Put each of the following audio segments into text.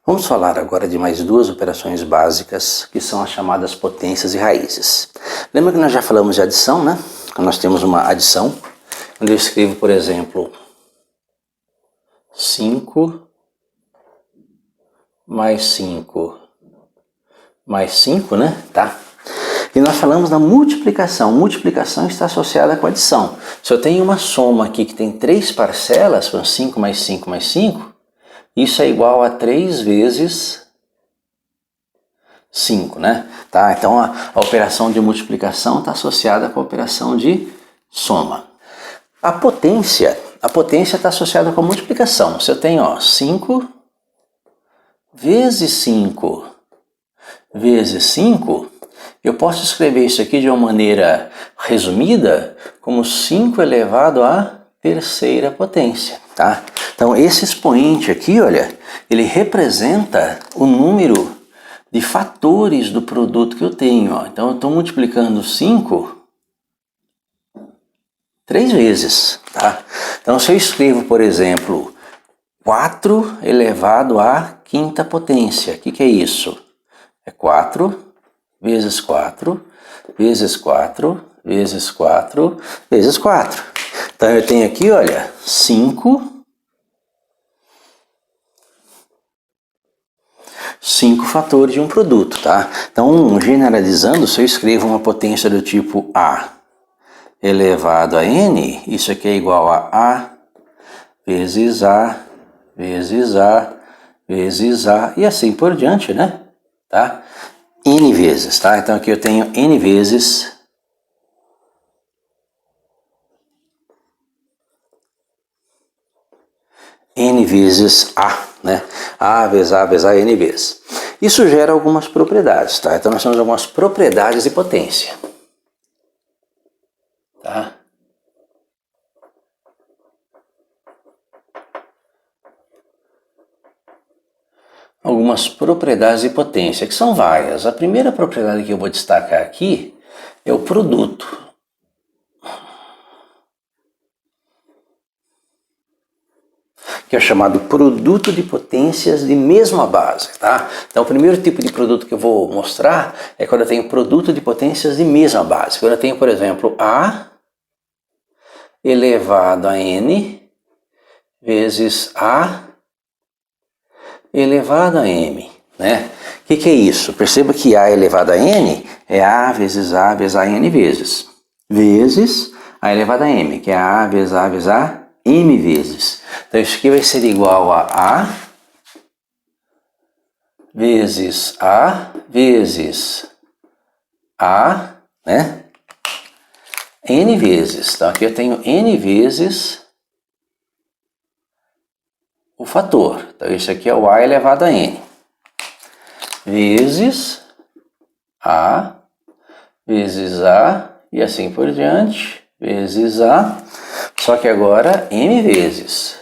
Vamos falar agora de mais duas operações básicas, que são as chamadas potências e raízes. Lembra que nós já falamos de adição, né? Nós temos uma adição, onde eu escrevo, por exemplo, 5 mais 5 mais 5, né? Tá? E nós falamos da multiplicação. Multiplicação está associada com adição. Se eu tenho uma soma aqui que tem 3 parcelas, 5 mais 5 mais 5, isso é igual a 3 vezes 5, né? Tá? Então a operação de multiplicação está associada com a operação de soma. A potência está associada com a multiplicação. Se eu tenho 5 vezes 5 vezes 5, eu posso escrever isso aqui de uma maneira resumida como 5 elevado à terceira potência, tá? Então esse expoente aqui, olha, ele representa o número de fatores do produto que eu tenho. Ó. Então eu estou multiplicando 5 3 vezes, tá? Então se eu escrevo, por exemplo, 4 elevado à quinta potência, o que é isso? É 4 vezes 4, vezes 4, vezes 4, vezes 4. Então eu tenho aqui, olha, 5 fatores de um produto, tá? Então, generalizando, se eu escrevo uma potência do tipo A elevado a N, isso aqui é igual a vezes A, vezes A, vezes A, e assim por diante, né? Tá? N vezes, tá? Então aqui eu tenho N vezes A, né? A vezes A vezes A, N vezes. Isso gera algumas propriedades, tá? Então nós temos algumas propriedades de potência. Tá? Algumas propriedades de potência, que são várias. A primeira propriedade que eu vou destacar aqui é o produto. Que é chamado produto de potências de mesma base, tá? Então o primeiro tipo de produto que eu vou mostrar é quando eu tenho produto de potências de mesma base. Quando eu tenho, por exemplo, A elevado a N vezes A elevado a M, né? O que é isso? Perceba que A elevado a N é A vezes A vezes A N vezes. Vezes A elevado a M, que é A vezes A vezes A M vezes. Então isso aqui vai ser igual a A vezes A vezes A, né? N vezes. Então aqui eu tenho N vezes o fator. Então isso aqui é o A elevado a N. Vezes A, vezes A, e assim por diante, vezes A, só que agora M vezes.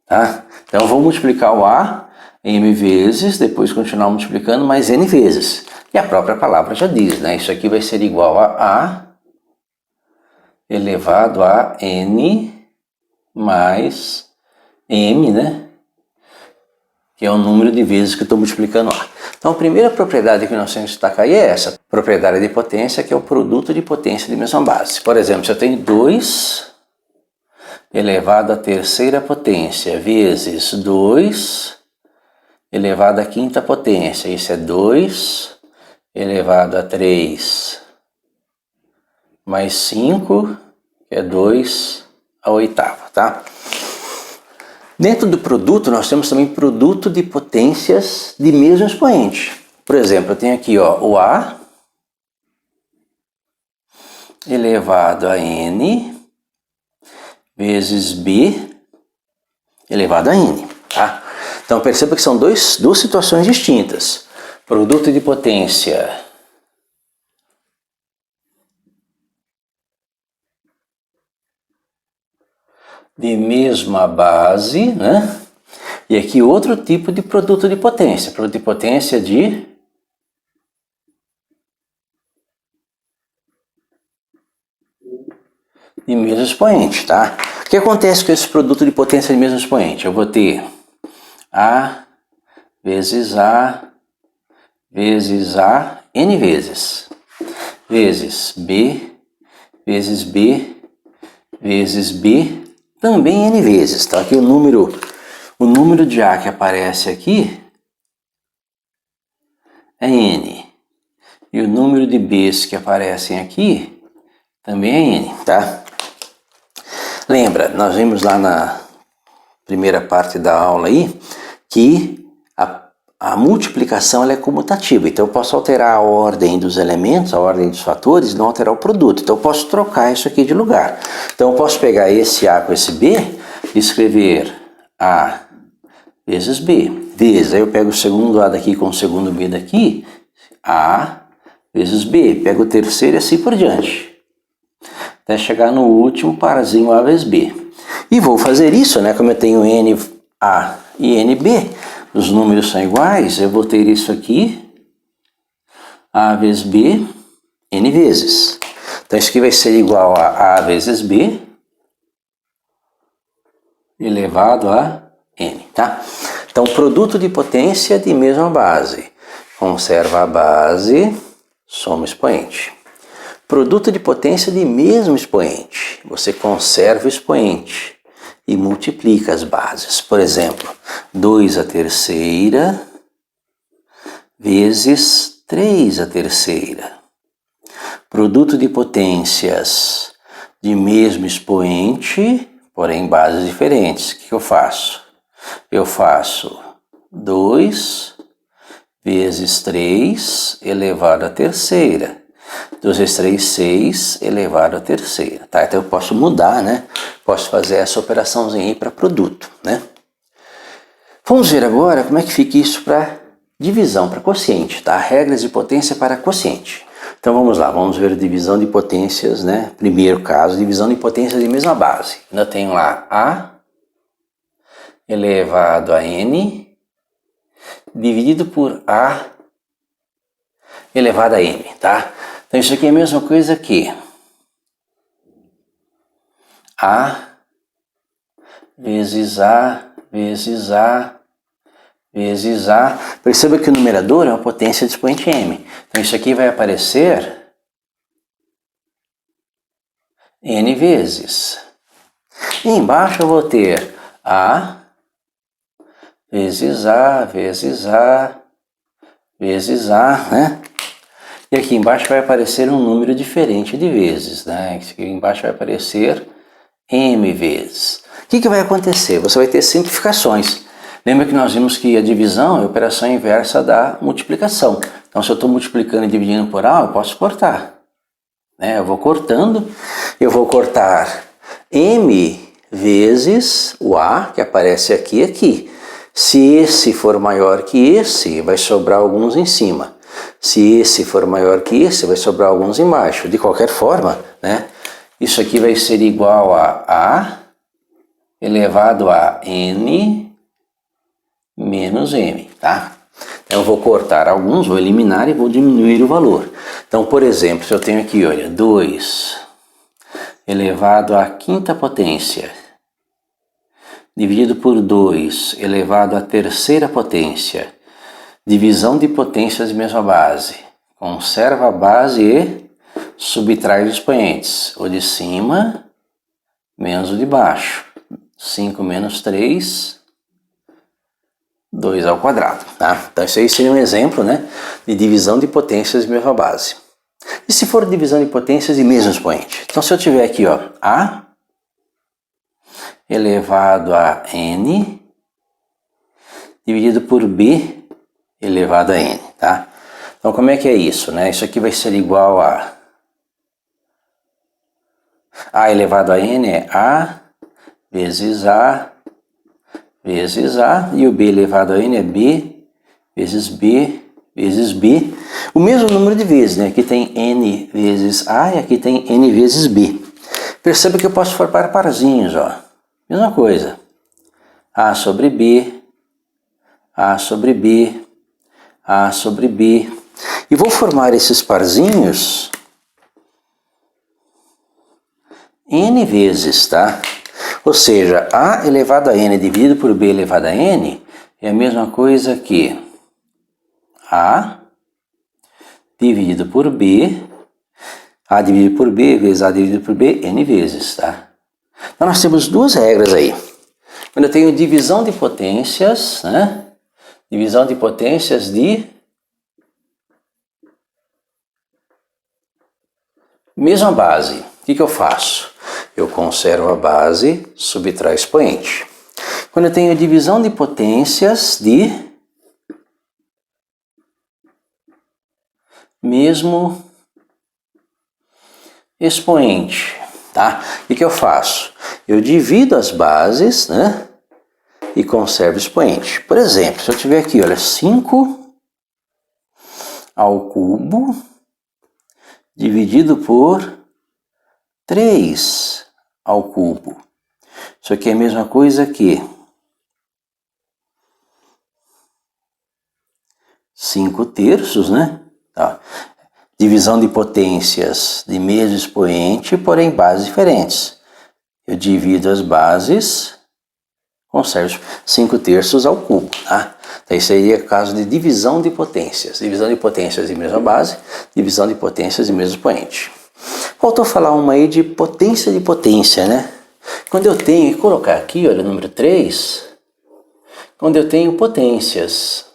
Tá? Então eu vou multiplicar o A M vezes, depois continuar multiplicando mais N vezes. E a própria palavra já diz, né? Isso aqui vai ser igual a A elevado a N mais M, né? Que é o número de vezes que eu estou multiplicando A. Então a primeira propriedade que nós temos que destacar aí é essa, propriedade de potência, que é o produto de potência de mesma base. Por exemplo, se eu tenho 2 elevado à terceira potência vezes 2 elevado à quinta potência, isso é 2 elevado a 3 mais 5, que é 2 à oitava, tá? Dentro do produto, nós temos também produto de potências de mesmo expoente. Por exemplo, eu tenho aqui o A elevado a N vezes B elevado a N. Tá? Então perceba que são duas situações distintas. Produto de potência de mesma base, né? E aqui outro tipo de produto de potência. Produto de potência de mesmo expoente, tá? que acontece com esse produto de potência de mesmo expoente? Eu vou ter A vezes A vezes A N vezes B vezes B vezes B também N vezes, tá? Aqui o número de A que aparece aqui é N. E o número de B's que aparecem aqui também é N, tá? Lembra, nós vimos lá na primeira parte da aula aí que a multiplicação ela é comutativa, então eu posso alterar a ordem dos elementos, a ordem dos fatores, não alterar o produto. Então eu posso trocar isso aqui de lugar. Então eu posso pegar esse A com esse B e escrever A vezes B, vezes, aí eu pego o segundo A daqui com o segundo B daqui, A vezes B, pego o terceiro e assim por diante, até chegar no último parzinho A vezes B. E vou fazer isso, né? Como eu tenho NA e NB, os números são iguais, eu vou ter isso aqui, A vezes B, N vezes. Então isso aqui vai ser igual a A vezes B, elevado a N, tá? Então produto de potência de mesma base. Conserva a base, soma o expoente. Produto de potência de mesmo expoente. Você conserva o expoente e multiplica as bases. Por exemplo, 2 à terceira vezes 3 à terceira. Produto de potências de mesmo expoente, porém bases diferentes. O que eu faço? Eu faço 2 vezes 3 elevado à terceira. 2 vezes 3, 6 elevado à terceira. Tá? Então eu posso mudar, né? Posso fazer essa operaçãozinha aí para produto, né? Vamos ver agora como é que fica isso para divisão, para quociente, tá? Regras de potência para quociente. Então vamos lá, vamos ver divisão de potências, né? Primeiro caso, divisão de potências de mesma base. Eu tenho lá A elevado a N dividido por A elevado a N, tá? Então isso aqui é a mesma coisa que A vezes A vezes A vezes A. Perceba que o numerador é uma potência de expoente M. Então isso aqui vai aparecer N vezes. E embaixo eu vou ter A vezes A vezes A vezes A, né? E aqui embaixo vai aparecer um número diferente de vezes, né? Aqui embaixo vai aparecer M vezes. O que vai acontecer? Você vai ter simplificações. Lembra que nós vimos que a divisão é a operação inversa da multiplicação. Então, se eu estou multiplicando e dividindo por A, eu posso cortar, né? Eu vou cortando, eu vou cortar M vezes o A, que aparece aqui e aqui. Se esse for maior que esse, vai sobrar alguns em cima. Se esse for maior que esse, vai sobrar alguns embaixo. De qualquer forma, né? Isso aqui vai ser igual a A elevado a N menos M, tá? Então eu vou cortar alguns, vou eliminar e vou diminuir o valor. Então, por exemplo, se eu tenho aqui, olha, 2 elevado à quinta potência dividido por 2 elevado à terceira potência, divisão de potências de mesma base. Conserva a base e subtrai os expoentes, o de cima menos o de baixo. 5 menos 3, 2 ao quadrado, tá? Então isso aí seria um exemplo, né, de divisão de potências de mesma base. E se for divisão de potências de mesmo expoente? Então se eu tiver aqui, ó, A elevado a N dividido por B elevado a N, tá? Então como é que é isso, né? Isso aqui vai ser igual a elevado a N é A vezes A vezes A, e o B elevado a N é B vezes B vezes B. O mesmo número de vezes, né? Aqui tem N vezes A e aqui tem N vezes B. Perceba que eu posso formar parzinhos, ó. Mesma coisa. A sobre B, A sobre B, A sobre B. E vou formar esses parzinhos N vezes, tá? Ou seja, A elevado a n dividido por B elevado a n é a mesma coisa que A dividido por B, A dividido por B vezes A dividido por B, n vezes, tá? Então nós temos duas regras aí. Quando eu tenho divisão de potências, né? Divisão de potências de mesma base. O que eu faço? Eu conservo a base, subtraio expoente. Quando eu tenho divisão de potências de mesmo expoente, tá? O que eu faço? Eu divido as bases, né? E conservo expoente. Por exemplo, se eu tiver aqui, olha, 5 ao cubo dividido por 3 ao cubo. Isso aqui é a mesma coisa que 5 terços, né? Tá. Divisão de potências de mesmo expoente, porém bases diferentes. Eu divido as bases, conservo 5 terços ao cubo, tá? Então, isso aí é o caso de divisão de potências. Divisão de potências de mesma base, divisão de potências de mesmo expoente. Faltou falar uma aí de potência, né? Quando eu tenho, que colocar aqui, olha, número 3, quando eu tenho potências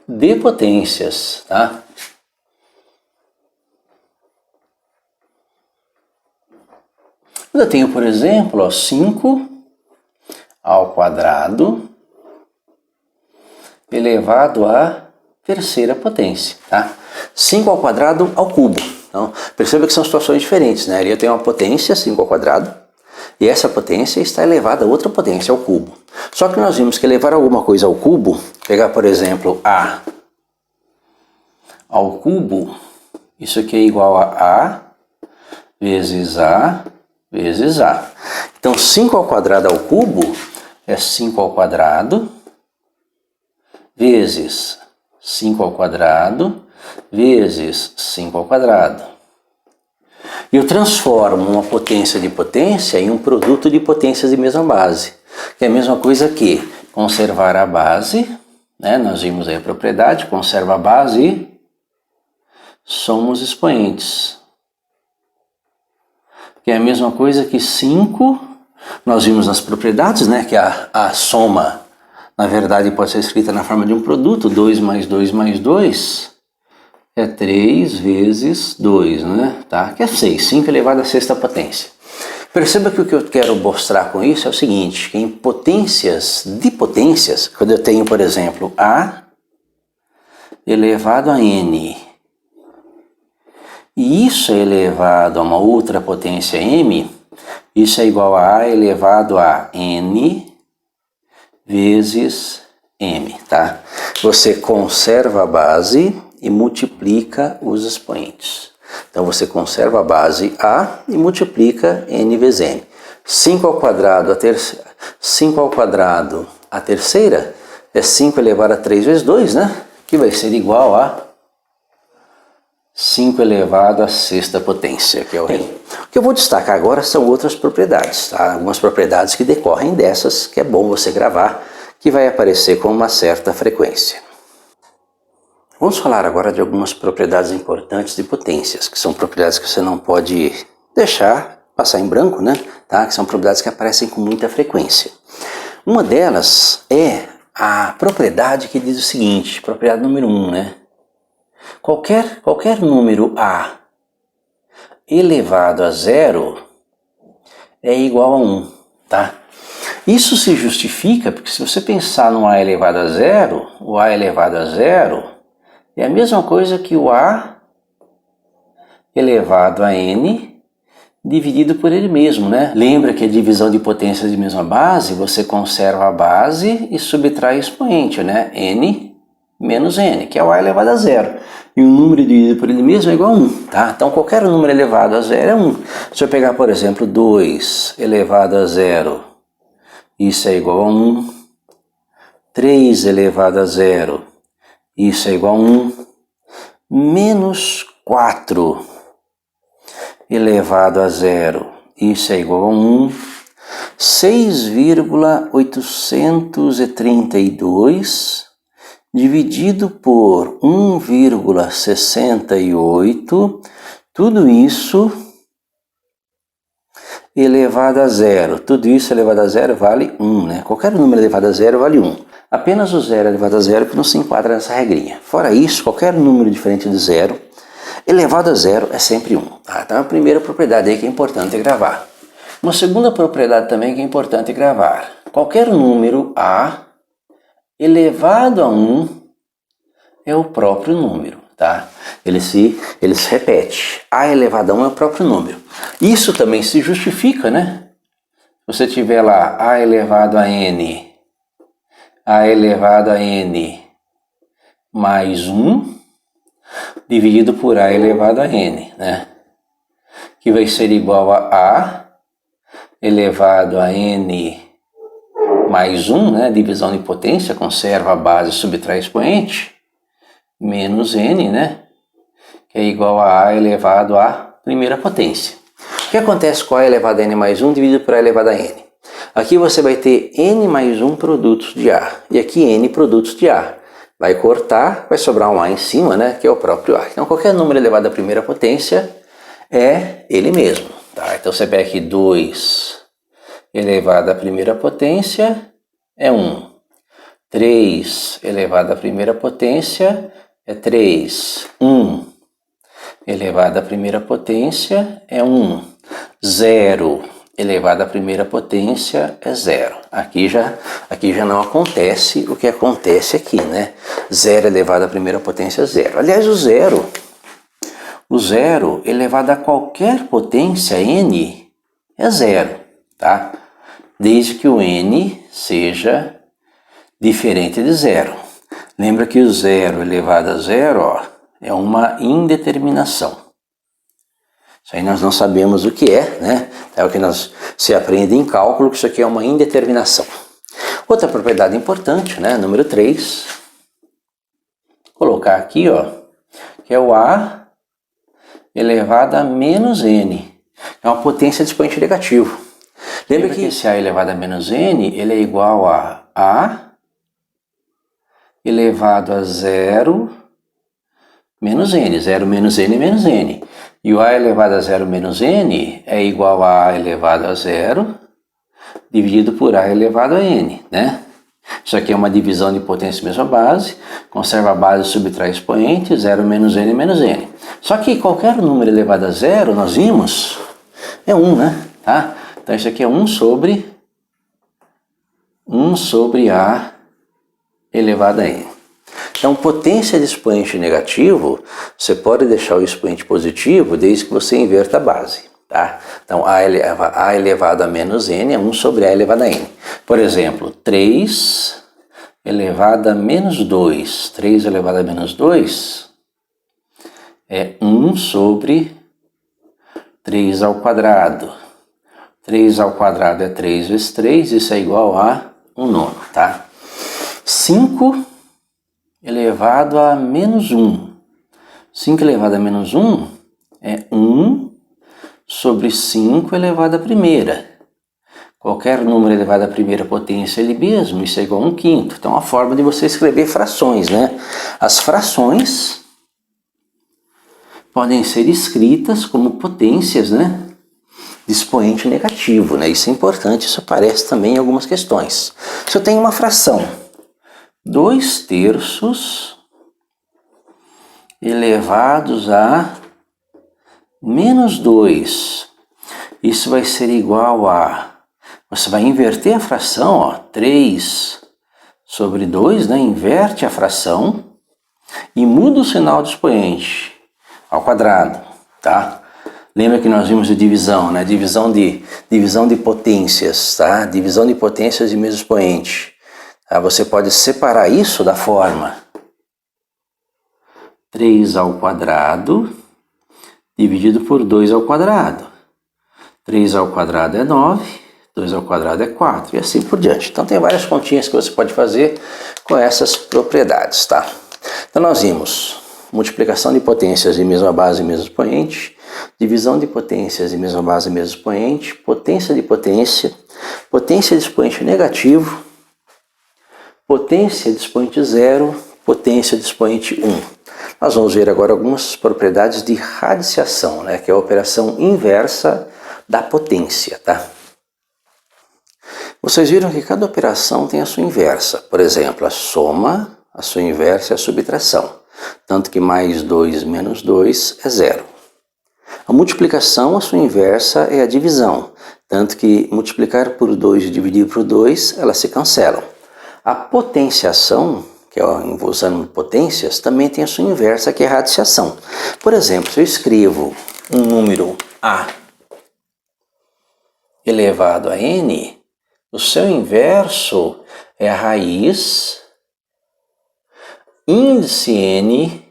de potências, tá? Quando eu tenho, por exemplo, ó, 5 ao quadrado elevado à terceira potência, tá? 5 ao quadrado ao cubo. Então, perceba que são situações diferentes, né? Ali eu tenho uma potência, 5 ao quadrado, e essa potência está elevada a outra potência, ao cubo. Só que nós vimos que elevar alguma coisa ao cubo, pegar, por exemplo, A ao cubo, isso aqui é igual a A vezes A vezes A. Então, 5 ao quadrado ao cubo é 5 ao quadrado vezes 5 ao quadrado vezes 5 ao quadrado. E eu transformo uma potência de potência em um produto de potências de mesma base, que é a mesma coisa que conservar a base, né? Nós vimos aí a propriedade, conserva a base e somos expoentes. Que é a mesma coisa que 5, nós vimos nas propriedades, né? Que a soma, na verdade, pode ser escrita na forma de um produto, 2 mais 2 mais 2 é 3 vezes 2, né? Tá? Que é 6, 5 elevado à sexta potência. Perceba que o que eu quero mostrar com isso é o seguinte, que em potências de potências, quando eu tenho, por exemplo, A elevado a N, e isso é elevado a uma outra potência M, isso é igual a elevado a N vezes M, tá? Você conserva a base e multiplica os expoentes. Então você conserva a base A e multiplica N vezes M. 5 ao quadrado, 5 ao quadrado a terceira é 5 elevado a 3 vezes 2, né? Que vai ser igual a 5 elevado à sexta potência, que é o N. O que eu vou destacar agora são outras propriedades, tá? Algumas propriedades que decorrem dessas, que é bom você gravar, que vai aparecer com uma certa frequência. Vamos falar agora de algumas propriedades importantes de potências, que são propriedades que você não pode deixar passar em branco, né? Tá? Que são propriedades que aparecem com muita frequência. Uma delas é a propriedade que diz o seguinte, propriedade número 1, né? Qualquer número A elevado a 0 é igual a 1, tá? Isso se justifica porque se você pensar no A elevado a 0, o A elevado a 0 é a mesma coisa que o A elevado a N dividido por ele mesmo, né? Lembra que a divisão de potências de mesma base, você conserva a base e subtrai o expoente, né? N menos N, que é o A elevado a 0. E o número dividido por ele mesmo é igual a 1, tá? Então qualquer número elevado a 0 é 1. Se eu pegar, por exemplo, 2 elevado a 0, isso é igual a 1. 3 elevado a 0, isso é igual a 1. Menos 4 elevado a zero, isso é igual a 1. 6,832 dividido por 1,68, tudo isso elevado a zero. Tudo isso elevado a zero vale 1, né? Qualquer número elevado a zero vale 1. Apenas o zero elevado a zero que não se enquadra nessa regrinha. Fora isso, qualquer número diferente de zero elevado a zero é sempre 1. Tá? Então a primeira propriedade aí que é importante gravar. Uma segunda propriedade também que é importante gravar. Qualquer número A elevado a 1 é o próprio número, tá? Ele se repete. A elevado a 1 é o próprio número. Isso também se justifica, né? Se você tiver lá A elevado a N mais 1 dividido por A elevado a N, né? Que vai ser igual a A elevado a N mais 1, né? Divisão de potência, conserva a base, subtrai expoente, menos N, né? Que é igual a elevado à primeira potência. O que acontece com A elevado a N mais 1 dividido por A elevado a N? Aqui você vai ter N mais 1 produtos de A, e aqui N produtos de A. Vai cortar, vai sobrar um A em cima, né? Que é o próprio A. Então qualquer número elevado à primeira potência é ele mesmo. Tá? Então você pega aqui 2 elevado à primeira potência é 1. 3 elevado à primeira potência é 3. 1 elevado à primeira potência é 1. 0 elevado à primeira potência é 0. Aqui já não acontece o que acontece aqui, né? 0 elevado à primeira potência é 0. Aliás, o zero elevado a qualquer potência n é 0, tá? Desde que o n seja diferente de 0. Lembra que o 0 elevado a 0, ó, é uma indeterminação. Isso aí nós não sabemos o que é, né? É o que se aprende em cálculo, que isso aqui é uma indeterminação. Outra propriedade importante, né? Número 3. Colocar aqui, ó, que é o A elevado a menos N. É uma potência de expoente negativo. Lembra que esse A elevado a menos N, ele é igual a A elevado a 0 menos N. 0 menos N é menos N. E o A elevado a 0 menos N é igual a A elevado a 0 dividido por A elevado a N, né? Isso aqui é uma divisão de potência mesma base, conserva a base, subtrai expoente, 0 menos N menos N. Só que qualquer número elevado a 0, nós vimos, é 1, né? Tá? Então isso aqui é 1 sobre A elevado a N. Então, potência de expoente negativo, você pode deixar o expoente positivo desde que você inverta a base. Tá? Então, A elevado a menos N é 1 sobre A elevado a N. Por exemplo, 3 elevado a menos 2. 3 elevado a menos 2 é 1 sobre 3 ao quadrado. 3 ao quadrado é 3 vezes 3, isso é igual a 1 nono. Tá? 5 elevado a menos 1. 5 elevado a menos 1 é 1 sobre 5 elevado à primeira. Qualquer número elevado à primeira potência é ele mesmo, isso é igual a 1/5. Então, é uma forma de você escrever frações, né? As frações podem ser escritas como potências, né? De expoente negativo, né? Isso é importante, isso aparece também em algumas questões. Se eu tenho uma fração 2/3 elevados a menos 2. Isso vai ser igual a... Você vai inverter a fração, ó, 3 sobre 2, né? Inverte a fração e muda o sinal do expoente ao quadrado, tá? Lembra que nós vimos de divisão, né? Divisão de potências, tá? Divisão de potências de mesmo expoente. Tá? Você pode separar isso da forma 3 ao quadrado dividido por 2 ao quadrado. 3 ao quadrado é 9, 2 ao quadrado é 4 e assim por diante. Então tem várias continhas que você pode fazer com essas propriedades, tá? Então nós vimos multiplicação de potências de mesma base e mesmo expoente, divisão de potências de mesma base, mesmo expoente, potência de expoente negativo, potência de expoente zero, potência de expoente 1. Nós vamos ver agora algumas propriedades de radiciação, né, que é a operação inversa da potência, tá? Vocês viram que cada operação tem a sua inversa. Por exemplo, a soma, a sua inversa é a subtração. Tanto que mais 2 menos 2 é zero. A multiplicação, a sua inversa é a divisão. Tanto que multiplicar por 2 e dividir por 2, elas se cancelam. A potenciação, que é usando potências, também tem a sua inversa, que é a radiciação. Por exemplo, se eu escrevo um número A elevado a N, o seu inverso é a raiz índice N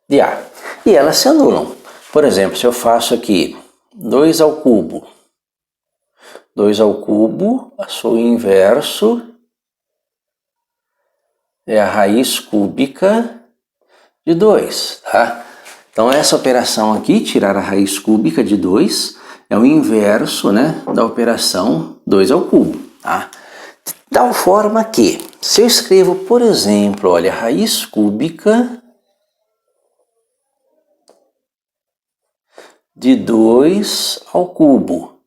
de A. E elas se anulam. Por exemplo, se eu faço aqui 2 ao cubo, 2 ao cubo, a seu inverso é a raiz cúbica de 2, tá? Então essa operação aqui, tirar a raiz cúbica de 2, é o inverso, né, da operação 2 ao cubo, tá? De tal forma que, se eu escrevo, por exemplo, olha, raiz cúbica de 2 ao cubo.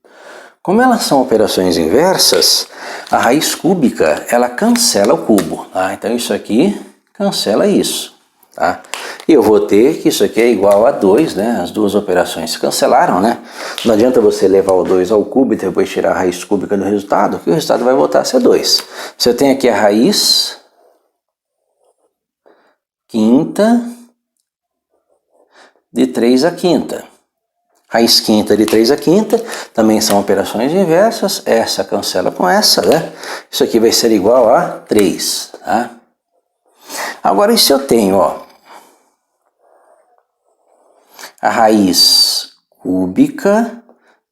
Como elas são operações inversas, a raiz cúbica, ela cancela o cubo, tá? Então isso aqui cancela isso, tá? E eu vou ter que isso aqui é igual a 2, né? As duas operações se cancelaram, né? Não adianta você levar o 2 ao cubo e depois tirar a raiz cúbica do resultado, que o resultado vai voltar a ser 2. Se eu tenho aqui a raiz quinta de 3 à quinta. Raiz quinta de 3 à quinta também são operações inversas. Essa cancela com essa, né? Isso aqui vai ser igual a 3, tá? Agora, e se eu tenho, ó, a raiz cúbica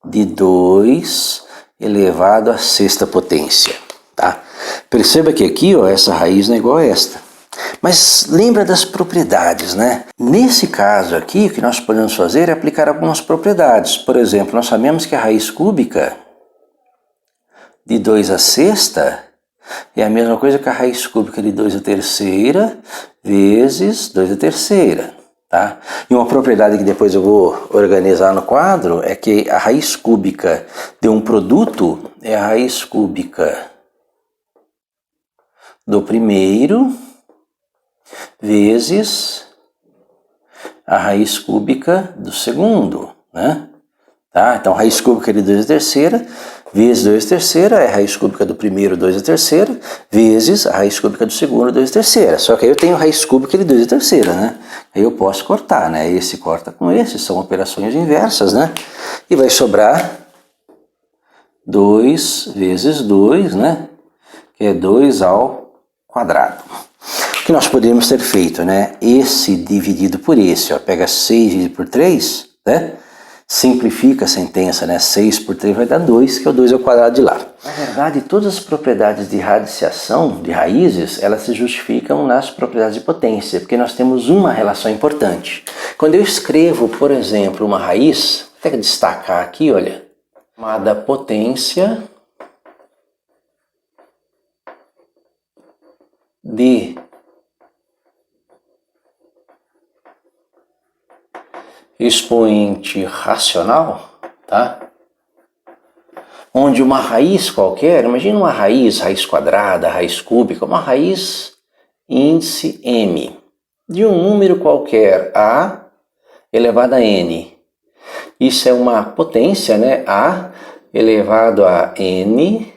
de 2 elevado à sexta potência, tá? Perceba que aqui, ó, essa raiz não é igual a esta. Mas lembra das propriedades, né? Nesse caso aqui, o que nós podemos fazer é aplicar algumas propriedades. Por exemplo, nós sabemos que a raiz cúbica de 2 à sexta é a mesma coisa que a raiz cúbica de 2 à terceira vezes 2 à terceira. Tá? E uma propriedade que depois eu vou organizar no quadro é que a raiz cúbica de um produto é a raiz cúbica do primeiro vezes a raiz cúbica do segundo, né? Tá? Então, raiz cúbica de 2 à terceira vezes 2 à terceira é a raiz cúbica do primeiro 2 à terceira vezes a raiz cúbica do segundo 2 à terceira. Só que aí eu tenho raiz cúbica de 2 à terceira, né? Aí eu posso cortar, né? Esse corta com esse, são operações inversas, né? E vai sobrar 2 vezes 2, né? Que é 2 ao quadrado. O que nós poderíamos ter feito, né? Esse dividido por esse, ó, pega 6 dividido por 3, né? Simplifica a sentença, né? 6 por 3 vai dar 2, que é o 2 ao quadrado de lá. Na verdade, todas as propriedades de radiciação, de raízes, elas se justificam nas propriedades de potência, porque nós temos uma relação importante. Quando eu escrevo, por exemplo, uma raiz, vou até destacar aqui, olha, chamada potência de expoente racional, tá? Onde uma raiz qualquer, imagina uma raiz quadrada, raiz cúbica, uma raiz índice m, de um número qualquer, a elevado a n. Isso é uma potência, né? A elevado a n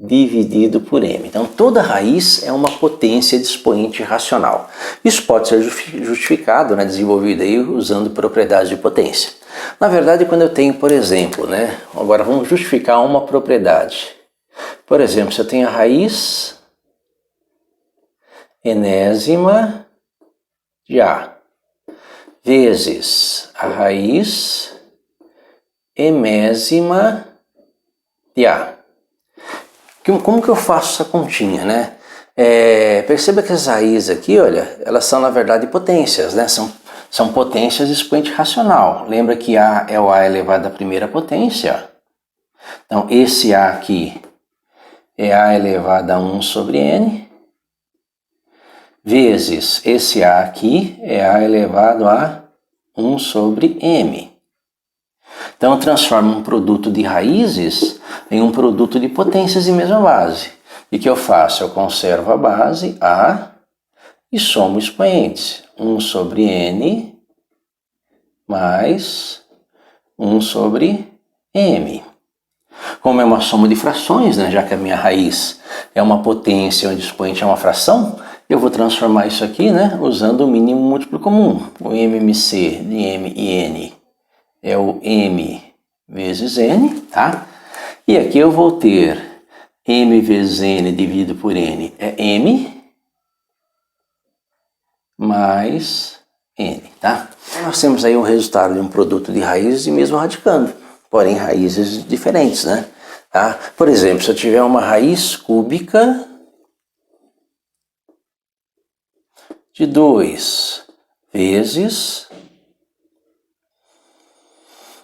dividido por m. Então, toda raiz é uma potência de expoente racional. Isso pode ser justificado, né, desenvolvido aí usando propriedades de potência. Na verdade, quando eu tenho, por exemplo, né, agora vamos justificar uma propriedade. Por exemplo, se eu tenho a raiz enésima de A vezes a raiz emésima de A. Como que eu faço essa continha, né? Perceba que as raízes aqui, olha, elas são na verdade potências, né? São potências de expoente racional. Lembra que A é o A elevado à primeira potência? Então, esse A aqui é A elevado a 1 sobre N, vezes esse A aqui é A elevado a 1 sobre M. Então, eu transformo um produto de raízes em um produto de potências de mesma base. E o que eu faço? Eu conservo a base A e somo expoentes. 1 sobre N mais 1 sobre M. Como é uma soma de frações, né, já que a minha raiz é uma potência onde o expoente é uma fração, eu vou transformar isso aqui, né, usando o mínimo múltiplo comum. O MMC de M e N é o M vezes N, tá? E aqui eu vou ter M vezes N dividido por N é M mais N, tá? Nós temos aí o resultado de um produto de raízes e mesmo radicando, porém raízes diferentes, né? Tá? Por exemplo, se eu tiver uma raiz cúbica de 2 vezes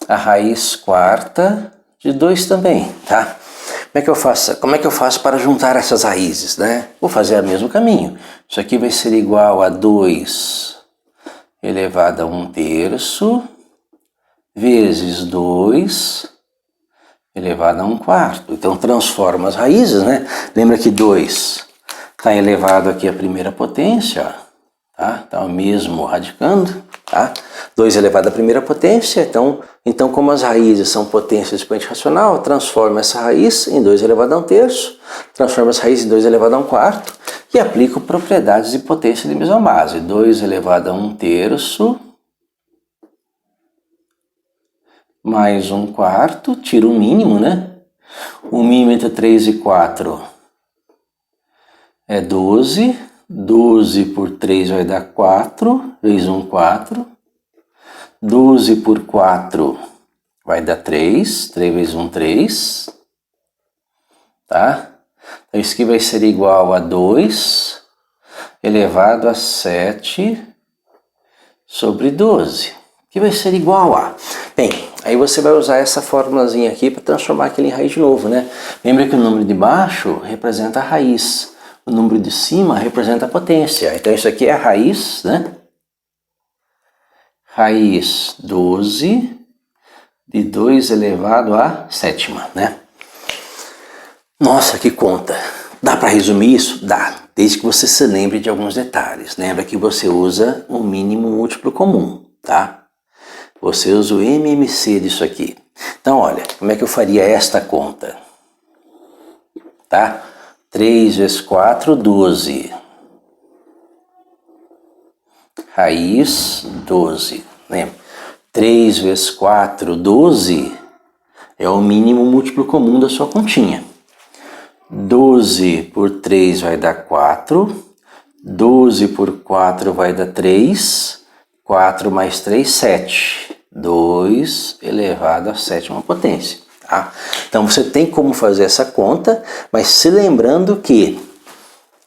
a raiz quarta de 2 também, tá? Como é que eu faço para juntar essas raízes, né? Vou fazer o mesmo caminho. Isso aqui vai ser igual a 2 elevado a 1/3 vezes 2 elevado a 1/4. Então, transforma as raízes, né? Lembra que 2 está elevado aqui à primeira potência, ó. Tá? Então, mesmo radicando, tá? 2 elevado à primeira potência, então como as raízes são potências de expoente racional, transforma essa raiz em 2 elevado a 1/3, transforma essa raiz em 2 elevado a 1/4 e aplico propriedades de potência de mesma base. 2 elevado a 1/3 mais 1/4, tiro o mínimo, né? O mínimo entre 3 e 4 é 12. 12 por 3 vai dar 4, vezes 1, 4. 12 por 4 vai dar 3, 3 vezes 1, 3. Tá? Então isso aqui vai ser igual a 2 elevado a 7 sobre 12, que vai ser igual a... Bem, aí você vai usar essa formulazinha aqui para transformar aquele em raiz de novo, né? Lembra que o número de baixo representa a raiz. O número de cima representa a potência. Então isso aqui é a raiz, né? Raiz 12 de 2 elevado à sétima, né? Nossa, que conta! Dá para resumir isso? Dá, desde que você se lembre de alguns detalhes. Lembra que você usa o mínimo múltiplo comum, tá? Você usa o MMC disso aqui. Então, olha, como é que eu faria esta conta? Tá? 3 vezes 4, 12. Raiz 12. Lembra? 3 vezes 4, 12 é o mínimo múltiplo comum da sua continha. 12 por 3 vai dar 4. 12 por 4 vai dar 3. 4 mais 3, 7. 2 elevado à sétima potência. Tá? Então você tem como fazer essa conta, mas se lembrando que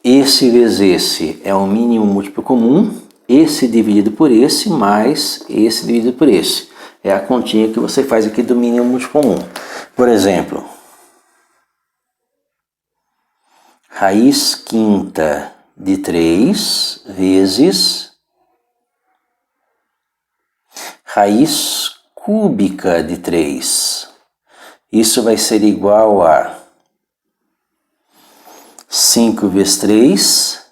esse vezes esse é o mínimo múltiplo comum, esse dividido por esse mais esse dividido por esse. É a continha que você faz aqui do mínimo múltiplo comum. Por exemplo, raiz quinta de 3 vezes raiz cúbica de 3. Isso vai ser igual a 5 vezes 3,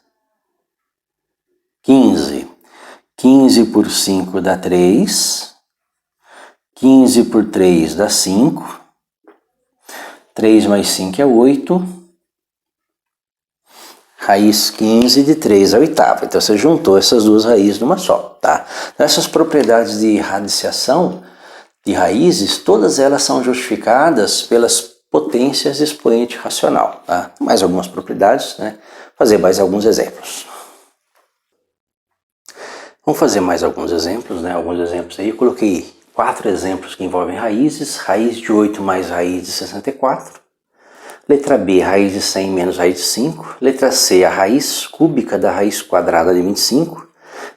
15. 15 por 5 dá 3. 15 por 3 dá 5. 3 mais 5 é 8. Raiz 15 de 3 à oitava. Então você juntou essas duas raízes numa só, tá? Essas propriedades de radiciação de raízes, todas elas são justificadas pelas potências de expoente racional, tá? Mais algumas propriedades, né? Fazer mais alguns exemplos. Vamos fazer mais alguns exemplos, né? Alguns exemplos aí. Eu coloquei 4 exemplos que envolvem raízes. Raiz de 8 mais raiz de 64. Letra B, raiz de 100 menos raiz de 5. Letra C, a raiz cúbica da raiz quadrada de 25.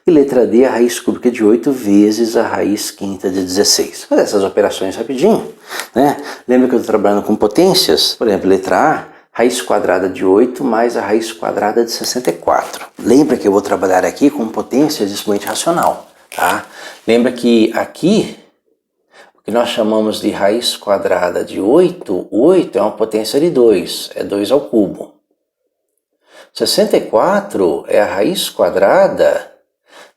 E letra D, a raiz cúbica de 8 vezes a raiz quinta de 16. Vou fazer essas operações rapidinho, né? Lembra que eu estou trabalhando com potências? Por exemplo, letra A, raiz quadrada de 8 mais a raiz quadrada de 64. Lembra que eu vou trabalhar aqui com potências de expoente racional, tá? Lembra que aqui, o que nós chamamos de raiz quadrada de 8, 8 é uma potência de 2, é 2 ao cubo. 64 é a raiz quadrada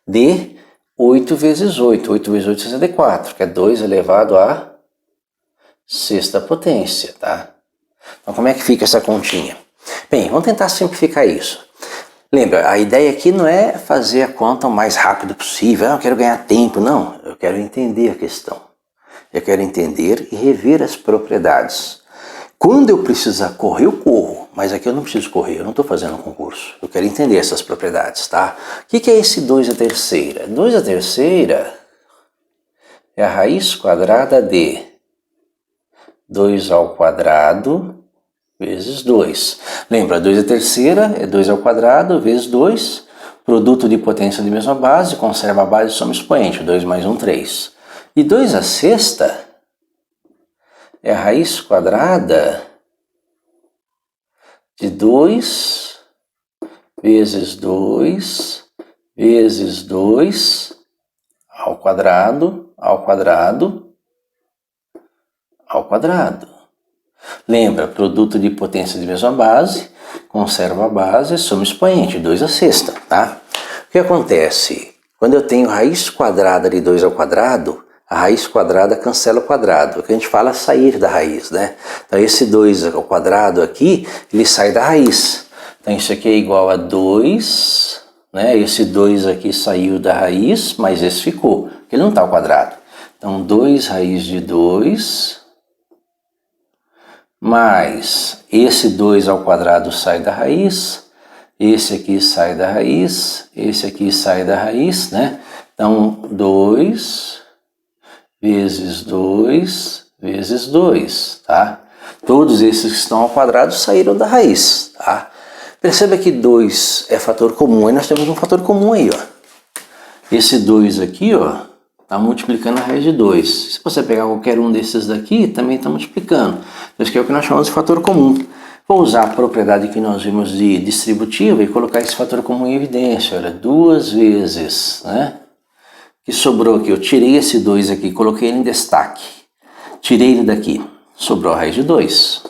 de 8 vezes 8. 8 vezes 8 é 64, que é 2 elevado à sexta potência, tá? Então como é que fica essa continha? Bem, vamos tentar simplificar isso. Lembra, a ideia aqui não é fazer a conta o mais rápido possível. Eu quero ganhar tempo, não. Eu quero entender a questão. Eu quero entender e rever as propriedades. Quando eu precisar correr, eu corro. Mas aqui eu não preciso correr, eu não estou fazendo um concurso. Eu quero entender essas propriedades, tá? O que é esse 2 à terceira? 2 à terceira é a raiz quadrada de 2 ao quadrado vezes 2. Lembra, 2 à terceira é 2 ao quadrado vezes 2. Produto de potência de mesma base, conserva a base, soma expoente. 2 mais 1, 3. E 2 à sexta é a raiz quadrada de 2 vezes 2 vezes 2 ao quadrado, ao quadrado, ao quadrado. Lembra, produto de potência de mesma base, conserva a base, soma expoente, 2 à sexta, tá? O que acontece? Quando eu tenho raiz quadrada de 2 ao quadrado, a raiz quadrada cancela o quadrado, o que a gente fala é sair da raiz, né? Então esse 2 ao quadrado aqui, ele sai da raiz. Então isso aqui é igual a 2, né? Esse 2 aqui saiu da raiz, mas esse ficou, porque ele não está ao quadrado. Então 2 raiz de 2, mais esse 2 ao quadrado sai da raiz, esse aqui sai da raiz, esse aqui sai da raiz, né? Então 2 vezes 2 vezes 2, tá? Todos esses que estão ao quadrado saíram da raiz, tá? Perceba que 2 é fator comum, aí nós temos um fator comum aí, ó. Esse 2 aqui, ó, está multiplicando a raiz de 2. Se você pegar qualquer um desses daqui, também está multiplicando. Isso aqui é o que nós chamamos de fator comum. Vou usar a propriedade que nós vimos de distributiva e colocar esse fator comum em evidência. Olha, 2 vezes, né? Que sobrou aqui, eu tirei esse 2 aqui, coloquei ele em destaque. Tirei ele daqui, sobrou a raiz de 2.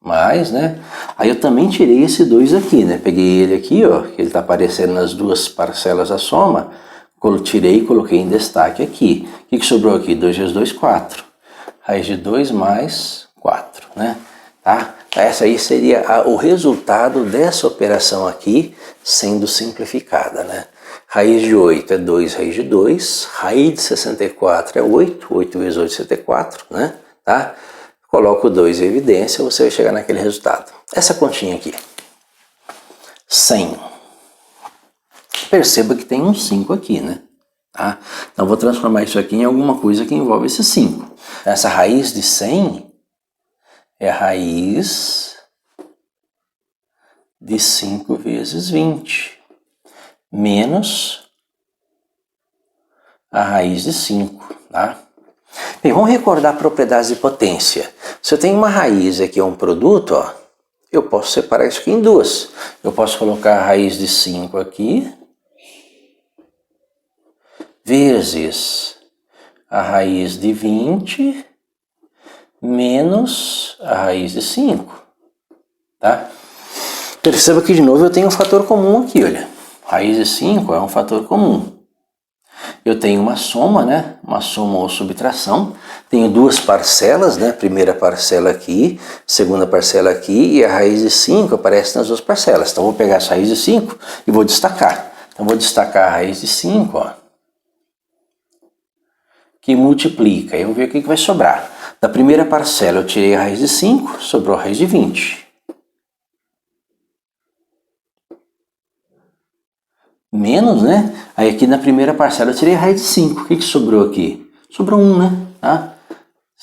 Mais, né? Aí eu também tirei esse 2 aqui, né? Peguei ele aqui, ó, que ele está aparecendo nas duas parcelas da soma. Tirei e coloquei em destaque aqui. O que sobrou aqui? 2 vezes 2, 4. Raiz de 2 mais 4, né? Tá? Essa aí seria o resultado dessa operação aqui sendo simplificada, né? Raiz de 8 é 2 raiz de 2, raiz de 64 é 8, 8 vezes 8 é 64, né? Tá? Coloca o 2 em evidência, você vai chegar naquele resultado. Essa continha aqui, 100. Perceba que tem um 5 aqui, né? Tá? Então vou transformar isso aqui em alguma coisa que envolve esse 5. Essa raiz de 100 é a raiz de 5 vezes 20, menos a raiz de 5, tá? Bem, vamos recordar propriedades de potência. Se eu tenho uma raiz aqui, é um produto, ó, eu posso separar isso aqui em duas. Eu posso colocar a raiz de 5 aqui, vezes a raiz de 20, menos a raiz de 5, tá? Perceba que de novo eu tenho um fator comum aqui, olha. Raiz de 5 é um fator comum. Eu tenho uma soma, né? Uma soma ou subtração. Tenho duas parcelas, né? Primeira parcela aqui, segunda parcela aqui, e a raiz de 5 aparece nas duas parcelas. Então vou pegar essa raiz de 5 e vou destacar. Então vou destacar a raiz de 5, ó, que multiplica. Eu vou ver o que vai sobrar. Da primeira parcela eu tirei a raiz de 5, sobrou a raiz de 20. Menos, né? Aí aqui na primeira parcela eu tirei a raiz de 5. O que sobrou aqui? Sobrou 1, né? Tá?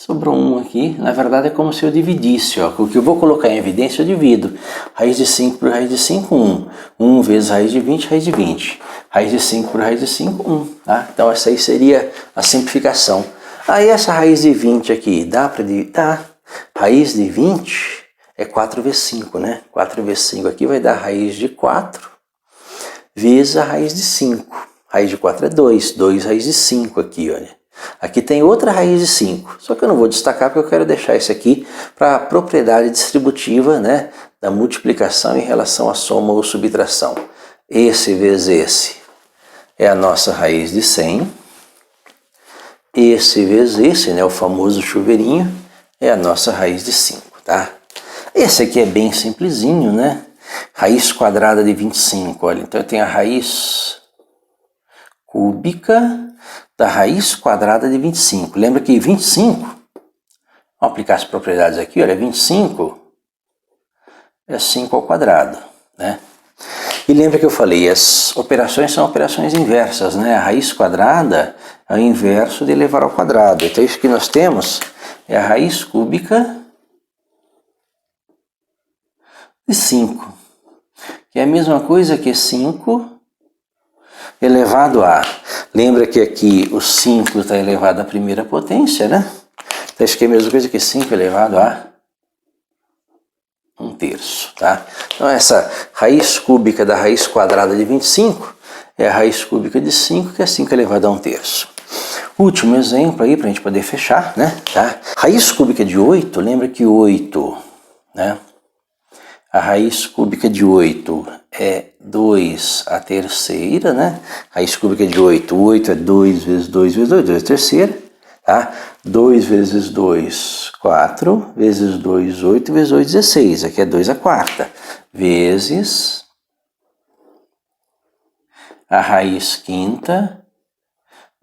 Sobrou 1 aqui. Na verdade é como se eu dividisse, ó. O que eu vou colocar em evidência eu divido. Raiz de 5 por raiz de 5, 1. 1 vezes raiz de 20, raiz de 20. Raiz de 5 por raiz de 5, 1. Tá? Então essa aí seria a simplificação. Aí essa raiz de 20 aqui, dá para dividir? Tá. Raiz de 20 é 4 vezes 5, né? 4 vezes 5 aqui vai dar raiz de 4 vezes a raiz de 5. Raiz de 4 é 2. 2 raiz de 5 aqui, olha. Aqui tem outra raiz de 5, só que eu não vou destacar porque eu quero deixar isso aqui para a propriedade distributiva, né, da multiplicação em relação à soma ou subtração. Esse vezes esse é a nossa raiz de 100. Esse vezes esse, né, o famoso chuveirinho, é a nossa raiz de 5, tá? Esse aqui é bem simplesinho, né? Raiz quadrada de 25, olha, então eu tenho a raiz cúbica da raiz quadrada de 25. Lembra que 25, vamos aplicar as propriedades aqui, olha, 25 é 5 ao quadrado, né? E lembra que eu falei, as operações são operações inversas, né? A raiz quadrada é o inverso de elevar ao quadrado. Então isso que nós temos é a raiz cúbica de 5, que é a mesma coisa que 5 elevado a... Lembra que aqui o 5 está elevado à primeira potência, né? Então isso aqui é a mesma coisa que 5 elevado a 1/3, tá? Então essa raiz cúbica da raiz quadrada de 25 é a raiz cúbica de 5, que é 5 elevado a 1/3. Último exemplo aí para a gente poder fechar, né? Tá? Raiz cúbica de 8, lembra que 8, né? A raiz cúbica de 8 é 2 a terceira, né? Raiz cúbica de 8, 8 é 2 vezes 2 vezes 2, 2 a terceira, tá? 2 vezes 2, 4, vezes 2, 8, vezes 8, 16, aqui é 2 a quarta, vezes a raiz quinta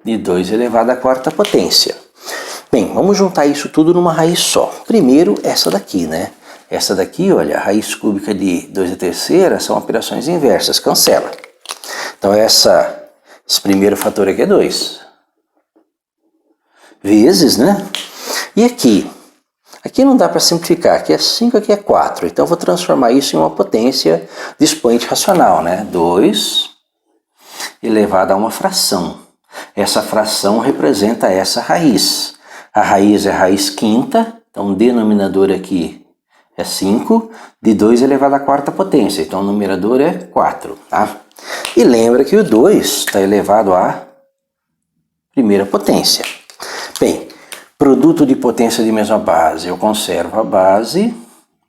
de 2 elevado à quarta potência. Bem, vamos juntar isso tudo numa raiz só. Primeiro, essa daqui, né? Essa daqui, olha, a raiz cúbica de 2 a terceira são operações inversas, cancela. Então esse primeiro fator aqui é 2. Vezes, né? E aqui? Aqui não dá para simplificar, aqui é 5, aqui é 4. Então eu vou transformar isso em uma potência de expoente racional, né? 2 elevado a uma fração. Essa fração representa essa raiz. A raiz é a raiz quinta, então o denominador aqui é 5, de 2 elevado à quarta potência, então o numerador é 4, tá? E lembra que o 2 está elevado à primeira potência. Bem, produto de potência de mesma base, eu conservo a base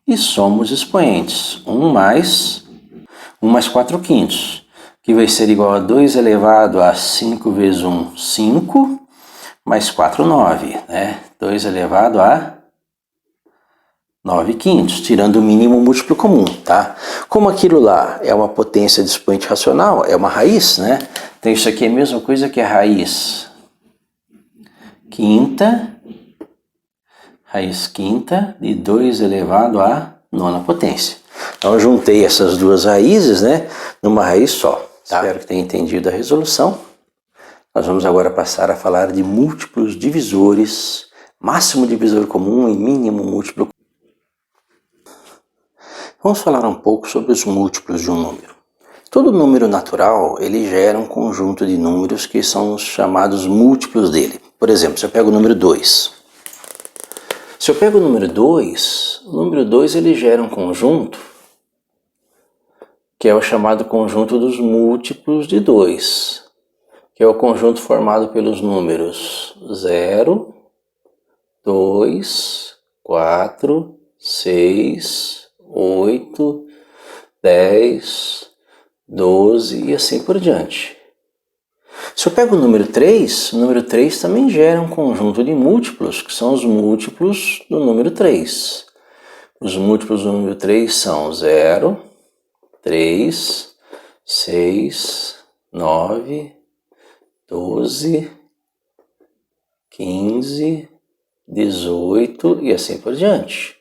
e somo os expoentes. 1 mais 4/5, que vai ser igual a 2 elevado a 5 vezes 1, 5, mais 4, 9, né? 2 elevado a 9/5, tirando o mínimo múltiplo comum, tá? Como aquilo lá é uma potência de expoente racional, é uma raiz, né? Então isso aqui é a mesma coisa que a raiz quinta de 2 elevado à nona potência. Então eu juntei essas duas raízes, né, numa raiz só. Tá? Espero que tenha entendido a resolução. Nós vamos agora passar a falar de múltiplos divisores, máximo divisor comum e mínimo múltiplo. Vamos falar um pouco sobre os múltiplos de um número. Todo número natural, ele gera um conjunto de números que são os chamados múltiplos dele. Por exemplo, se eu pego o número 2. Se eu pego o número 2 ele gera um conjunto que é o chamado conjunto dos múltiplos de 2, que é o conjunto formado pelos números 0, 2, 4, 6, 8, 10, 12 e assim por diante. Se eu pego o número 3 também gera um conjunto de múltiplos, que são os múltiplos do número 3. Os múltiplos do número 3 são 0, 3, 6, 9, 12, 15, 18 e assim por diante.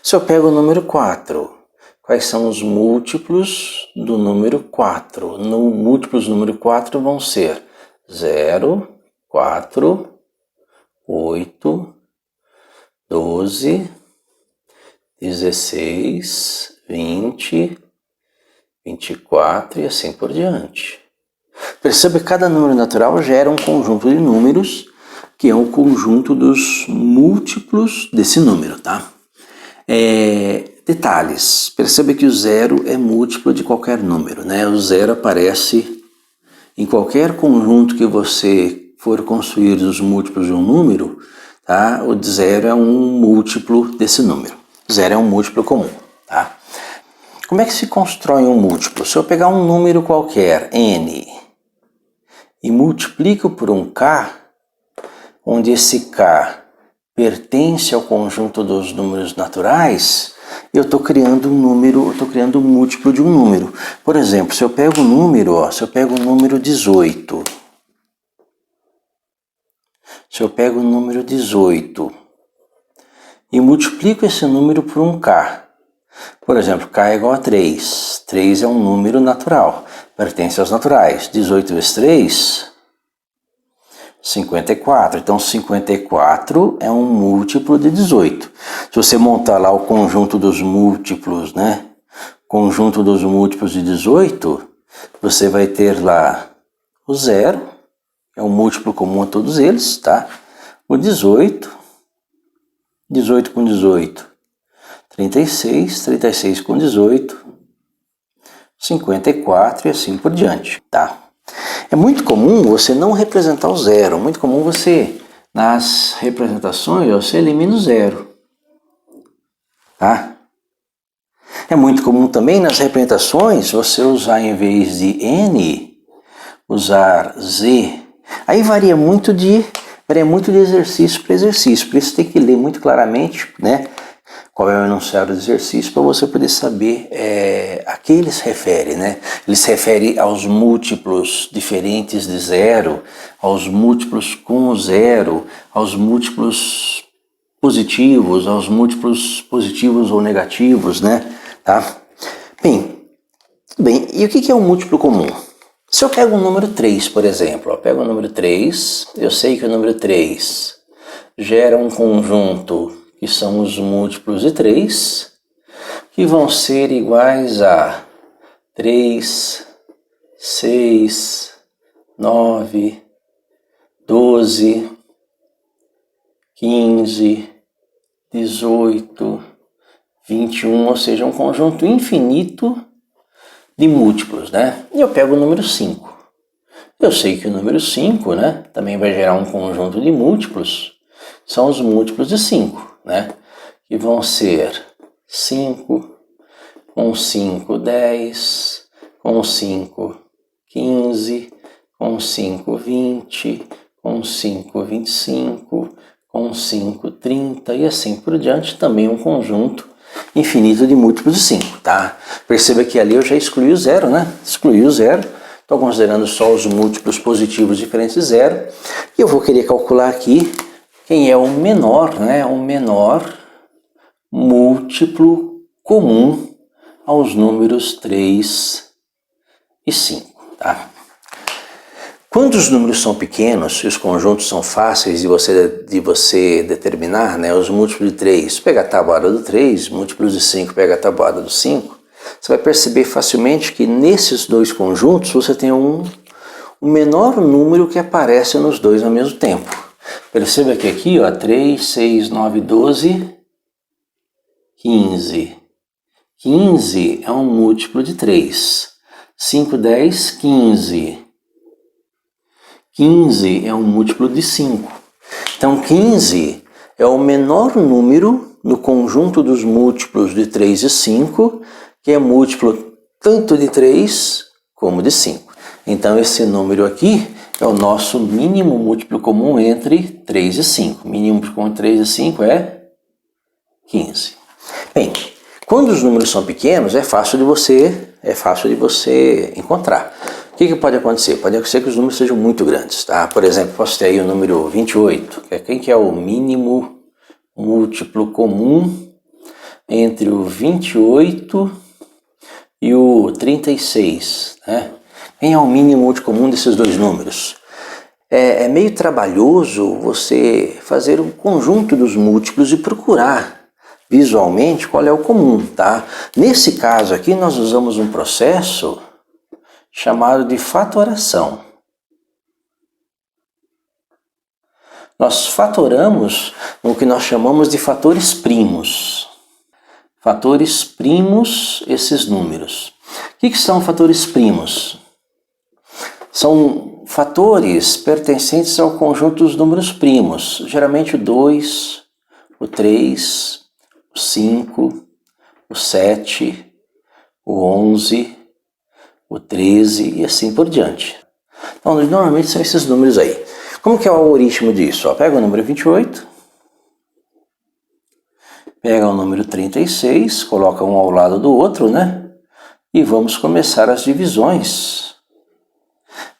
Se eu pego o número 4, quais são os múltiplos do número 4? Múltiplos do número 4 vão ser 0, 4, 8, 12, 16, 20, 24 e assim por diante. Perceba que cada número natural gera um conjunto de números, que é o conjunto dos múltiplos desse número, tá? Detalhes, perceba que o zero é múltiplo de qualquer número, né? O zero aparece em qualquer conjunto que você for construir os múltiplos de um número, tá? O zero é um múltiplo desse número. Zero é um múltiplo comum, tá? Como é que se constrói um múltiplo? Se eu pegar um número qualquer, n, e multiplico por um k, onde esse k pertence ao conjunto dos números naturais, eu estou criando um número, estou criando um múltiplo de um número. Por exemplo, se eu pego o número, se eu pego o número 18, e multiplico esse número por um k, por exemplo, k é igual a 3. 3 é um número natural, pertence aos naturais. 18 vezes 3, 54. Então, 54 é um múltiplo de 18. Se você montar lá o conjunto dos múltiplos, né? Conjunto dos múltiplos de 18, você vai ter lá o 0, é um múltiplo comum a todos eles, tá? O 18, 18 com 18, 36, 36 com 18, 54 e assim por diante, tá? É muito comum você não representar o zero, muito comum você, nas representações, você elimina o zero, tá? É muito comum também nas representações você usar, em vez de n, usar z. Aí varia muito de exercício para exercício, por isso tem que ler muito claramente, né? Qual é o enunciado do exercício para você poder saber a que ele se refere, né? Ele se refere aos múltiplos diferentes de zero, aos múltiplos com zero, aos múltiplos positivos, aos múltiplos positivos ou negativos, né? Tá? Bem, e o que é um múltiplo comum? Se eu pego o número 3, por exemplo, eu pego o número 3, eu sei que o número 3 gera um conjunto que são os múltiplos de 3, que vão ser iguais a 3, 6, 9, 12, 15, 18, 21, ou seja, um conjunto infinito de múltiplos, né? E eu pego o número 5. Eu sei que o número 5, né, também vai gerar um conjunto de múltiplos, são os múltiplos de 5. Né? Que vão ser 5, com 5, 10, com 5, 15, com 5, 20, com 5, 25, com 5, 30 e assim por diante, também um conjunto infinito de múltiplos de 5, tá? Perceba que ali eu já excluí o zero, né? Excluí o zero, estou considerando só os múltiplos positivos diferentes de zero, e eu vou querer calcular aqui quem é o menor, né? O menor múltiplo comum aos números 3 e 5, tá? Quando os números são pequenos e os conjuntos são fáceis de você determinar, né? Os múltiplos de 3, pega a tabuada do 3, múltiplos de 5, pega a tabuada do 5, você vai perceber facilmente que nesses dois conjuntos você tem um menor número que aparece nos dois ao mesmo tempo. Perceba que aqui, ó, 3, 6, 9, 12, 15. 15 é um múltiplo de 3. 5, 10, 15. 15 é um múltiplo de 5. Então, 15 é o menor número no conjunto dos múltiplos de 3 e 5, que é múltiplo tanto de 3 como de 5. Então, esse número aqui é o nosso mínimo múltiplo comum entre 3 e 5. Mínimo múltiplo comum entre 3 e 5 é 15. Bem, quando os números são pequenos, é fácil de você encontrar. O que pode acontecer? Pode acontecer que os números sejam muito grandes, tá? Por exemplo, posso ter aí o número 28, quem que é o mínimo múltiplo comum entre o 28 e o 36, né? Quem é o mínimo múltiplo comum desses dois números? é meio trabalhoso você fazer um conjunto dos múltiplos e procurar visualmente qual é o comum, tá? Nesse caso aqui nós usamos um processo chamado de fatoração. Nós fatoramos no que nós chamamos de fatores primos. Fatores primos, esses números. O que são fatores primos? São fatores pertencentes ao conjunto dos números primos, geralmente o 2, o 3, o 5, o 7, o 11, o 13 e assim por diante. Então, normalmente são esses números aí. Como que é o algoritmo disso? Pega o número 28, pega o número 36, coloca um ao lado do outro, né? E vamos começar as divisões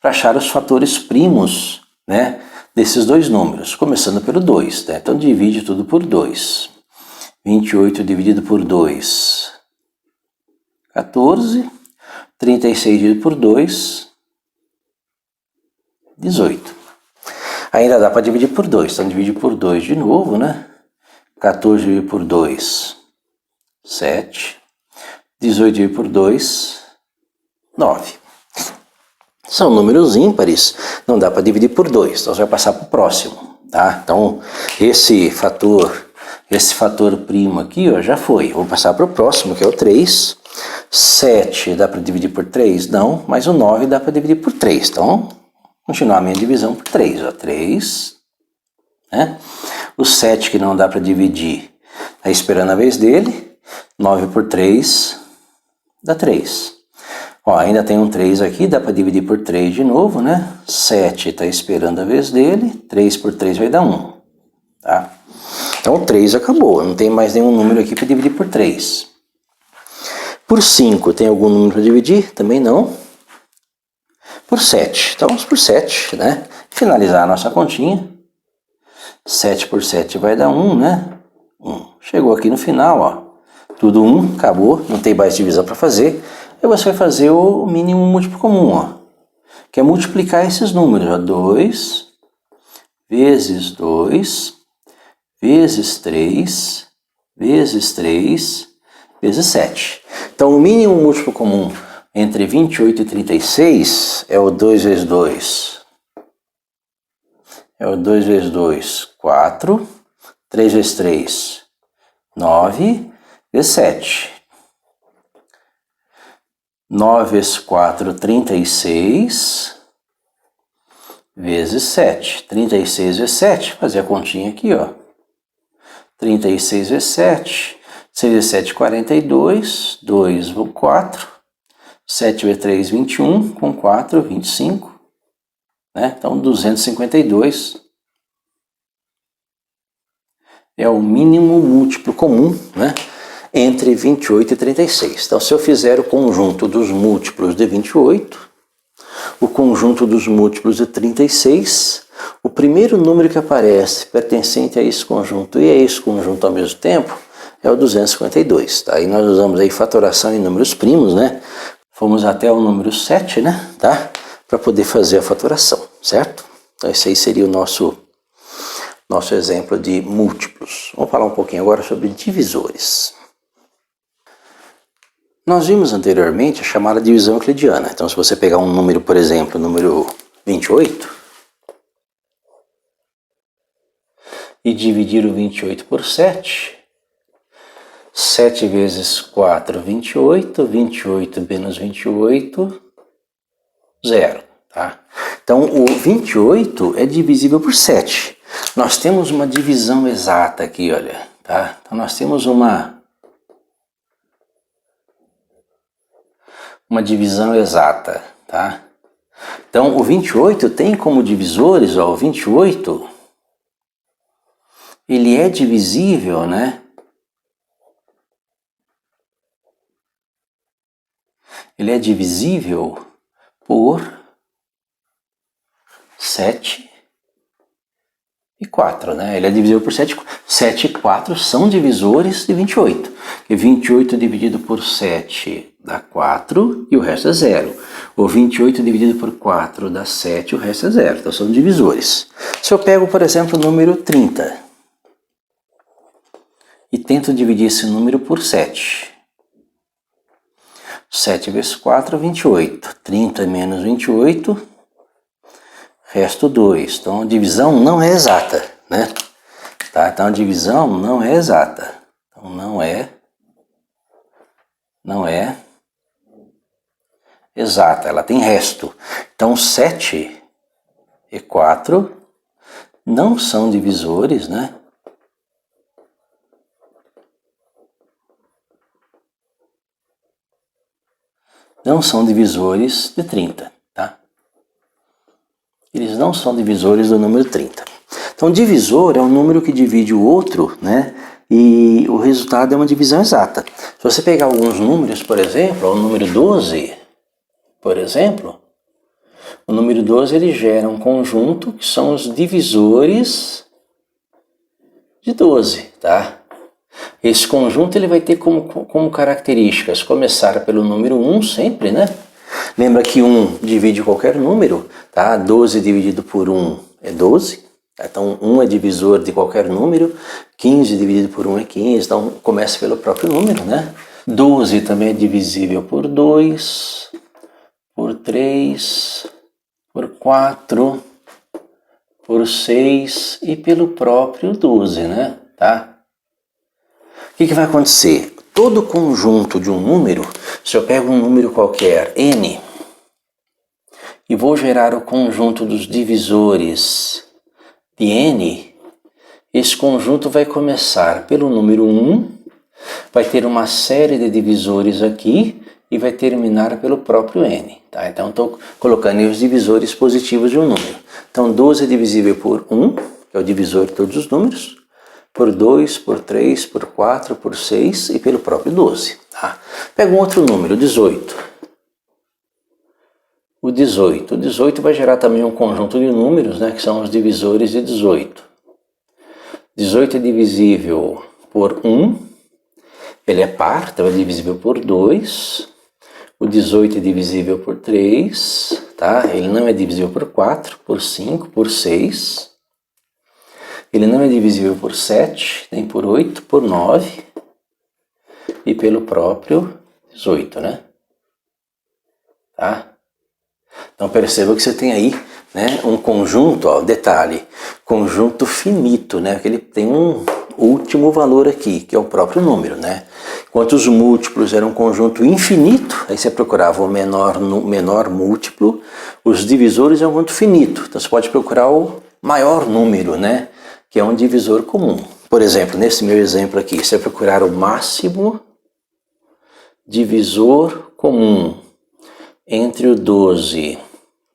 para achar os fatores primos, né, desses dois números, começando pelo 2, né? Então divide tudo por 2. 28 dividido por 2, 14. 36 dividido por 2, 18. Ainda dá para dividir por 2, então divide por 2 de novo, né? 14 dividido por 2, 7. 18 dividido por 2, 9. São números ímpares, não dá para dividir por 2, então você vai passar para o próximo, tá? Então, esse fator primo aqui, ó, já foi. Vou passar para o próximo, que é o 3. 7 dá para dividir por 3? Não, mas o 9 dá para dividir por 3. Então, continuar a minha divisão por 3. Ó, 3, né? O 7 que não dá para dividir, está esperando a vez dele. 9 por 3 dá 3. Ó, ainda tem um 3 aqui, dá para dividir por 3 de novo, né? 7 está esperando a vez dele, 3 por 3 vai dar 1, tá? Então o 3 acabou, não tem mais nenhum número aqui para dividir por 3. Por 5 tem algum número para dividir? Também não. Por 7, então vamos por 7, né? Finalizar a nossa continha. 7 por 7 vai dar 1, né? 1. Chegou aqui no final, ó. Tudo 1, acabou, não tem mais divisão para fazer. Aí você vai fazer o mínimo múltiplo comum, ó, que é multiplicar esses números, ó, 2 vezes 2 vezes 3 vezes 3 vezes 7. Então o mínimo múltiplo comum entre 28 e 36 é o 2 vezes 2. É o 2 vezes 2, 4. 3 vezes 3, 9 vezes 7. 9 vezes 4, 36, vezes 7. 36 vezes 7, fazer a continha aqui, ó. 36 vezes 7, 6 vezes 7, 42, 2, 4, 7 vezes 3, 21, com 4, 25, né? Então 252 é o mínimo múltiplo comum, né, entre 28 e 36. Então, se eu fizer o conjunto dos múltiplos de 28, o conjunto dos múltiplos de 36, o primeiro número que aparece pertencente a esse conjunto e a esse conjunto ao mesmo tempo é o 252. Tá? Aí nós usamos aí fatoração em números primos, né? Fomos até o número 7, né? Tá? Para poder fazer a fatoração, certo? Então, esse aí seria o nosso exemplo de múltiplos. Vamos falar um pouquinho agora sobre divisores. Nós vimos anteriormente a chamada divisão euclidiana. Então, se você pegar um número, por exemplo, o número 28, e dividir o 28 por 7, 7 vezes 4, 28, 28 menos 28, 0. Tá? Então, o 28 é divisível por 7. Nós temos uma divisão exata aqui, olha. Tá? Então, nós temos uma divisão exata, tá? Então, o 28 tem como divisores, ó, o 28, ele é divisível, né? Ele é divisível por 7 e 4, né? Ele é divisível por 7 e 4 são divisores de 28. E 28 dividido por 7 dá 4 e o resto é 0. O 28 dividido por 4 dá 7, o resto é zero, então são divisores. Se eu pego, por exemplo, o número 30 e tento dividir esse número por 7. 7 vezes 4 é 28. 30 menos 28, resto 2. Então a divisão não é exata, né? Tá? Então a divisão não é exata. Então não é exata, ela tem resto. Então 7 e 4 não são divisores, né? Não são divisores de 30, tá? Eles não são divisores do número 30. Então, divisor é um número que divide o outro, né? E o resultado é uma divisão exata. Se você pegar alguns números, por exemplo, o número 12, por exemplo, o número 12 ele gera um conjunto que são os divisores de 12, tá? Esse conjunto ele vai ter como características começar pelo número 1 sempre, né? Lembra que 1 divide qualquer número, tá? 12 dividido por 1 é 12, tá? Então 1 é divisor de qualquer número, 15 dividido por 1 é 15, então começa pelo próprio número, né? 12 também é divisível por 2, por 3, por 4, por 6 e pelo próprio 12, né? Tá? O que vai acontecer? Todo conjunto de um número, se eu pego um número qualquer, n, e vou gerar o conjunto dos divisores de n, esse conjunto vai começar pelo número 1, vai ter uma série de divisores aqui e vai terminar pelo próprio n. Tá? Então estou colocando aí os divisores positivos de um número. Então 12 é divisível por 1, que é o divisor de todos os números, por 2, por 3, por 4, por 6 e pelo próprio 12. Tá? Pega um outro número, 18. O 18 vai gerar também um conjunto de números, né, que são os divisores de 18. 18 é divisível por 1, ele é par, então é divisível por 2. O 18 é divisível por 3, tá? Ele não é divisível por 4, por 5, por 6. Ele não é divisível por 7, nem por 8, por 9 e pelo próprio 18, né? Tá? Então perceba que você tem aí, né, um conjunto, ó, detalhe, conjunto finito, né? Que ele tem um último valor aqui, que é o próprio número, né? Enquanto os múltiplos eram um conjunto infinito, aí você procurava o menor múltiplo, os divisores é um conjunto finito, então você pode procurar o maior número, né? Que é um divisor comum. Por exemplo, nesse meu exemplo aqui, se eu procurar o máximo divisor comum entre o 12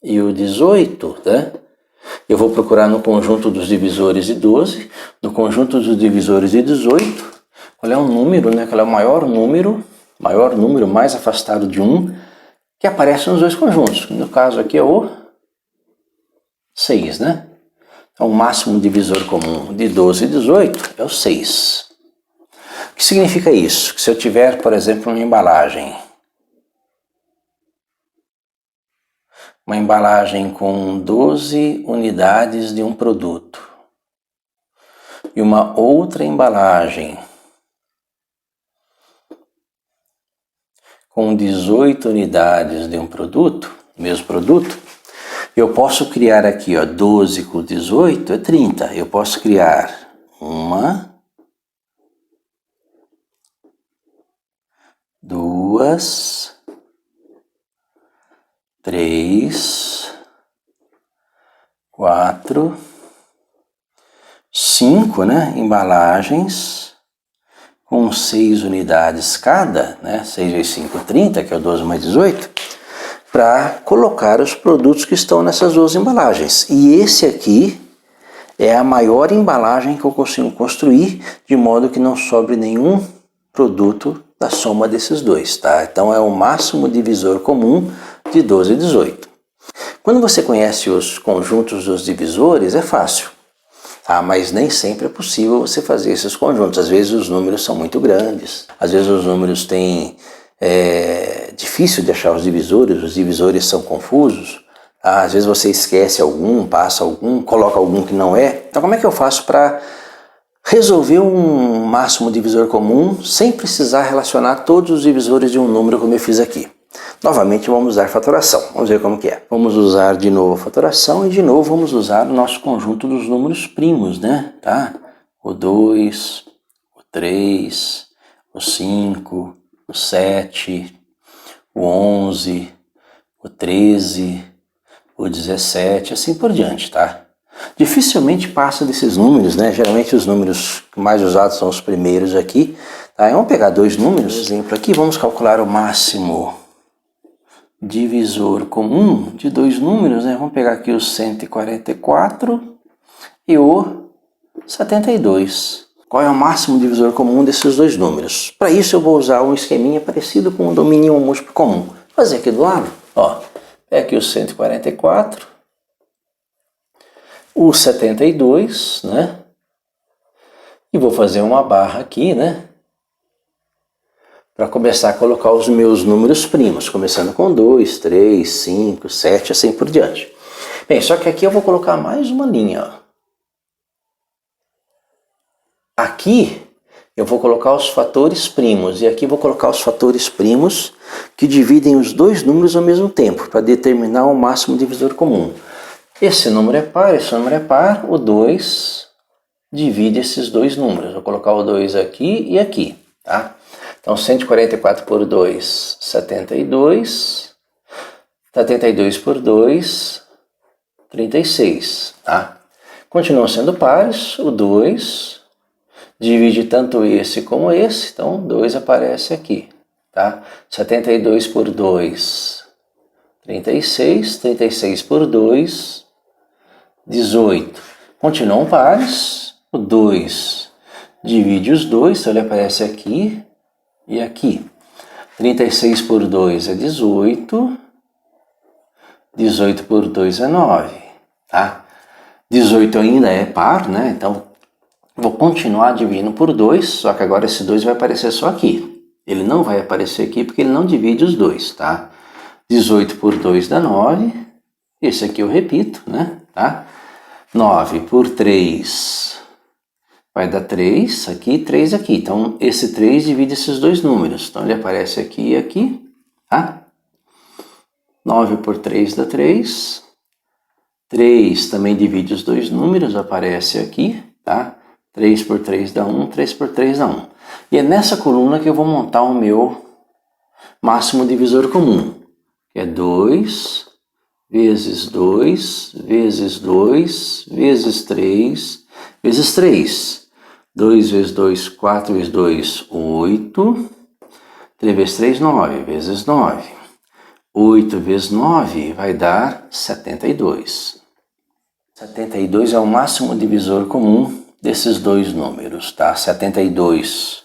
e o 18, né? Eu vou procurar no conjunto dos divisores de 12, no conjunto dos divisores de 18, qual é o número, né? Qual é o maior número mais afastado de 1, que aparece nos dois conjuntos. No caso aqui é o 6, né? Então, o máximo divisor comum de 12 e 18 é o 6. O que significa isso? Que se eu tiver, por exemplo, uma embalagem com 12 unidades de um produto e uma outra embalagem com 18 unidades de um produto, mesmo produto, eu posso criar aqui, ó, 12 com 18 é 30. Eu posso criar 1, 2, 3, 4, 5, né, embalagens com 6 unidades cada, né, 6 vezes 5, 30, que é o 12 mais 18, para colocar os produtos que estão nessas duas embalagens. E esse aqui é a maior embalagem que eu consigo construir, de modo que não sobre nenhum produto da soma desses dois, tá? Então é o máximo divisor comum de 12 e 18. Quando você conhece os conjuntos dos divisores, é fácil, tá? Mas nem sempre é possível você fazer esses conjuntos. Às vezes os números são muito grandes, às vezes os números têm difícil de achar os divisores são confusos. Às vezes você esquece algum, passa algum, coloca algum que não é. Então como é que eu faço para resolver um máximo divisor comum sem precisar relacionar todos os divisores de um número como eu fiz aqui? Novamente vamos usar fatoração, vamos ver como que é. Vamos usar de novo a fatoração e de novo vamos usar o nosso conjunto dos números primos, né? Tá? O 2, o 3, o 5, o 7, o 11, o 13, o 17, assim por diante, tá? Dificilmente passa desses números, né? Geralmente os números mais usados são os primeiros aqui. Tá? Vamos pegar dois números, exemplo aqui, vamos calcular o máximo divisor comum de dois números, né? Vamos pegar aqui o 144 e o 72. Qual é o máximo divisor comum desses dois números? Para isso eu vou usar um esqueminha parecido com o domínio múltiplo comum. Vou fazer aqui do lado, ó, pega aqui o 144, o 72, né? E vou fazer uma barra aqui, né? Para começar a colocar os meus números primos, começando com 2, 3, 5, 7, assim por diante. Bem, só que aqui eu vou colocar mais uma linha, ó. Aqui eu vou colocar os fatores primos e aqui vou colocar os fatores primos que dividem os dois números ao mesmo tempo, para determinar o máximo divisor comum. Esse número é par, esse número é par, o 2 divide esses dois números. Vou colocar o 2 aqui e aqui, tá? Então 144 por 2, 72. 72 por 2, 36, tá? Continuam sendo pares, o 2 divide tanto esse como esse, então 2 aparece aqui, tá? 72 por 2, 36, 36 por 2, 18. Continuam pares, o 2 divide os dois, então ele aparece aqui e aqui. 36 por 2 é 18, 18 por 2 é 9, tá? 18 ainda é par, né? Então vou continuar dividindo por 2, só que agora esse 2 vai aparecer só aqui. Ele não vai aparecer aqui porque ele não divide os dois, tá? 18 por 2 dá 9, esse aqui eu repito, né? Tá? 9 por 3 vai dar 3 aqui, 3 aqui. Então, esse 3 divide esses dois números. Então, ele aparece aqui e aqui, tá? 9 por 3 dá 3. 3 também divide os dois números, aparece aqui, tá? 3 por 3 dá 1, 3 por 3 dá 1. E é nessa coluna que eu vou montar o meu máximo divisor comum, que é 2 vezes 2 vezes 2 vezes 3 vezes 3. 2 vezes 2, 4 vezes 2, 8. 3 vezes 3, 9 vezes 9. 8 vezes 9 vai dar 72. 72 é o máximo divisor comum desses dois números, tá? 72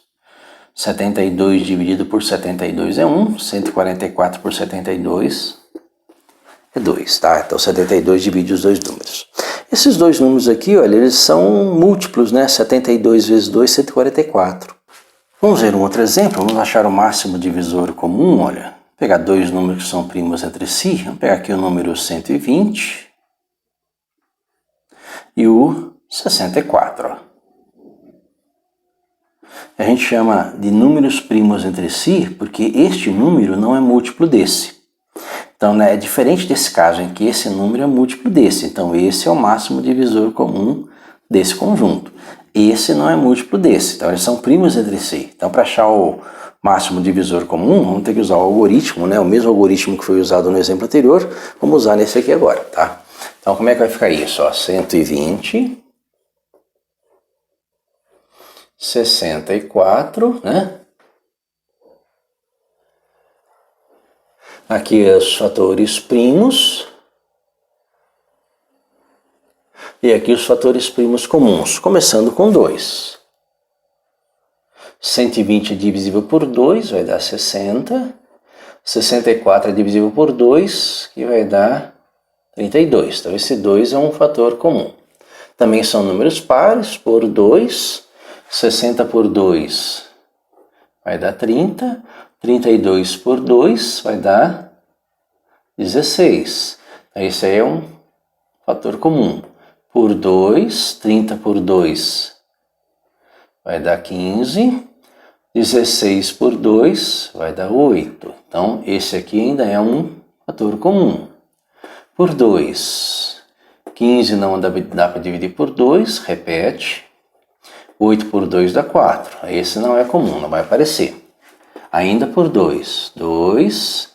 dividido por 72 é 1, 144 por 72 é 2, tá? Então 72 divide os dois números. Esses dois números aqui, olha, eles são múltiplos, né? 72 vezes 2, 144. Vamos ver um outro exemplo, vamos achar o máximo divisor comum, olha. Vou pegar dois números que são primos entre si, vamos pegar aqui o número 120 e o 64. Ó. A gente chama de números primos entre si porque este número não é múltiplo desse. Então, né, é diferente desse caso em que esse número é múltiplo desse. Então, esse é o máximo divisor comum desse conjunto. Esse não é múltiplo desse. Então, eles são primos entre si. Então, para achar o máximo divisor comum, vamos ter que usar o algoritmo, né, o mesmo algoritmo que foi usado no exemplo anterior, vamos usar nesse aqui agora, tá? Então, como é que vai ficar isso? Ó, 120, 64, né? Aqui os fatores primos. E aqui os fatores primos comuns, começando com 2. 120 é divisível por 2, vai dar 60. 64 é divisível por 2, que vai dar 32. Então esse 2 é um fator comum. Também são números pares, por 2. 60 por 2 vai dar 30. 32 por 2 vai dar 16. Esse aí é um fator comum. Por 2, 30 por 2 vai dar 15. 16 por 2 vai dar 8. Então, esse aqui ainda é um fator comum. Por 2, 15 não dá para dividir por 2, repete. 8 por 2 dá 4. Esse não é comum, não vai aparecer. Ainda por 2, 2.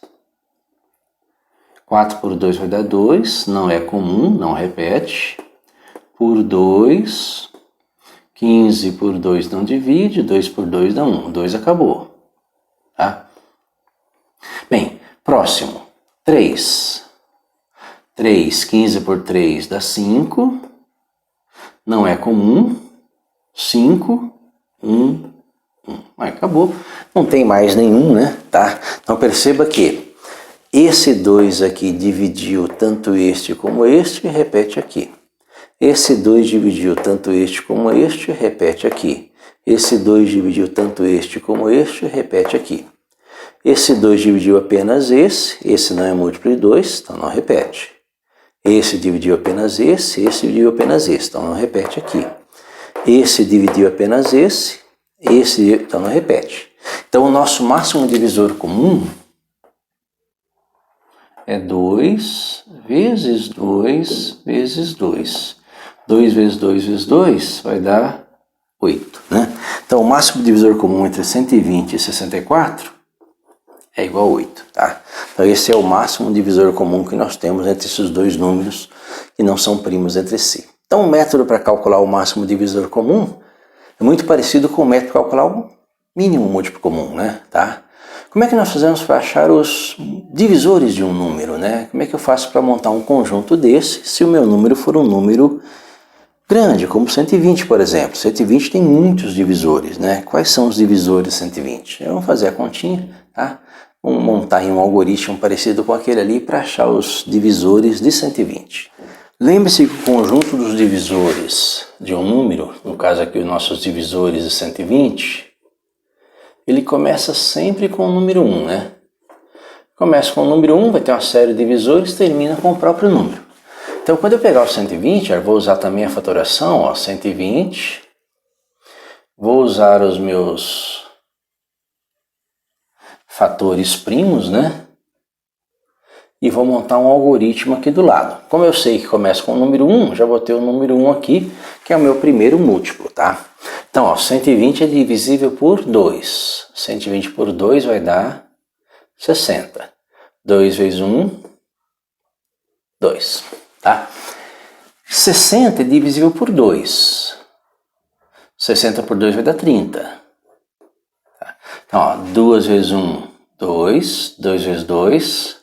4 por 2 vai dar 2, não é comum, não repete. Por 2, 15 por 2 não divide, 2 por 2 dá 1. 2 acabou. Tá? Bem, próximo. 3. 3, 15 por 3 dá 5. Não é comum. 5, 1, 1. Acabou. Não tem mais nenhum, né? Tá? Então perceba que esse 2 aqui dividiu tanto este como este, repete aqui. Esse 2 dividiu tanto este como este, repete aqui. Esse 2 dividiu tanto este como este, repete aqui. Esse 2 dividiu apenas esse não é múltiplo de 2, então não repete. Esse dividiu apenas esse dividiu apenas esse, então não repete aqui. Esse dividiu apenas esse, então não repete. Então o nosso máximo divisor comum é 2 vezes 2 vezes 2. 2 vezes 2 vezes 2 vai dar 8, né? Então o máximo divisor comum entre 120 e 64 é igual a 8, tá? Então esse é o máximo divisor comum que nós temos entre esses dois números que não são primos entre si. Então o método para calcular o máximo divisor comum é muito parecido com o método para calcular o mínimo múltiplo comum, né? Tá? Como é que nós fazemos para achar os divisores de um número, né? Como é que eu faço para montar um conjunto desse se o meu número for um número grande, como 120, por exemplo. 120 tem muitos divisores, né? Quais são os divisores de 120? Vamos fazer a continha, tá? Vamos montar um algoritmo parecido com aquele ali para achar os divisores de 120. Lembre-se que o conjunto dos divisores de um número, no caso aqui os nossos divisores de 120, ele começa sempre com o número 1, né? Começa com o número 1, vai ter uma série de divisores, termina com o próprio número. Então, quando eu pegar o 120, eu vou usar também a fatoração, ó, 120. Vou usar os meus fatores primos, né? E vou montar um algoritmo aqui do lado. Como eu sei que começa com o número 1, já vou ter o número 1 aqui, que é o meu primeiro múltiplo, tá? Então, ó, 120 é divisível por 2. 120 por 2 vai dar 60. 2 vezes 1, 2. Tá? 60 é divisível por 2. 60 por 2 vai dar 30. Tá? Então, ó, 2 vezes 1, 2. 2 vezes 2,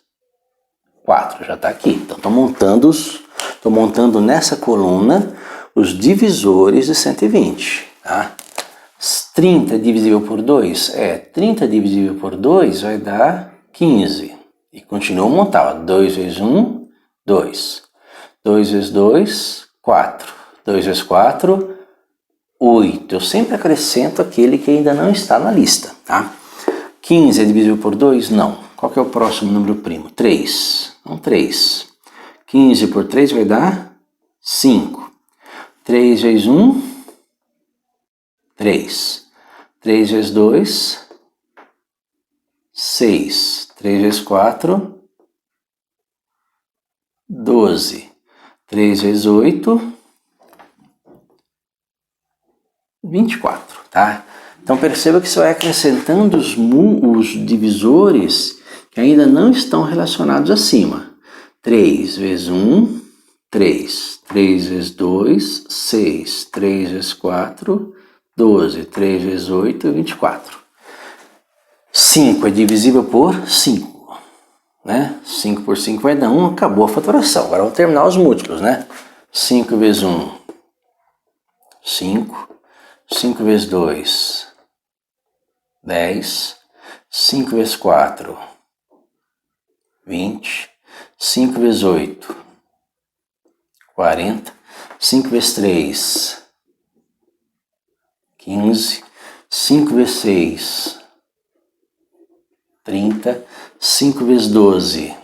4. Já está aqui. Então, estou montando nessa coluna os divisores de 120. Tá? 30 divisível por 2? 30 divisível por 2 vai dar 15. E continua a montar. 2 vezes 1, 2. 2 vezes 2, 4. 2 vezes 4, 8. Eu sempre acrescento aquele que ainda não está na lista. Tá? 15 é divisível por 2? Não. Qual que é o próximo número primo? 3. Então, 3. 15 por 3 vai dar 5. 3 vezes 1, 3. 3 vezes 2, 6. 3 vezes 4, 12. 3 vezes 8, 24, tá? Então perceba que você vai acrescentando os divisores que ainda não estão relacionados acima. 3 vezes 1, 3. 3 vezes 2, 6. 3 vezes 4, 12. 3 vezes 8, 24. 5 é divisível por 5. Né? 5 por 5 vai dar 1, acabou a fatoração. Agora vamos terminar os múltiplos, né? 5 vezes 1, 5. 5 vezes 2, 10. 5 vezes 4, 20. 5 vezes 8, 40. 5 vezes 3, 15. 5 vezes 6, 30. 5 vezes 12,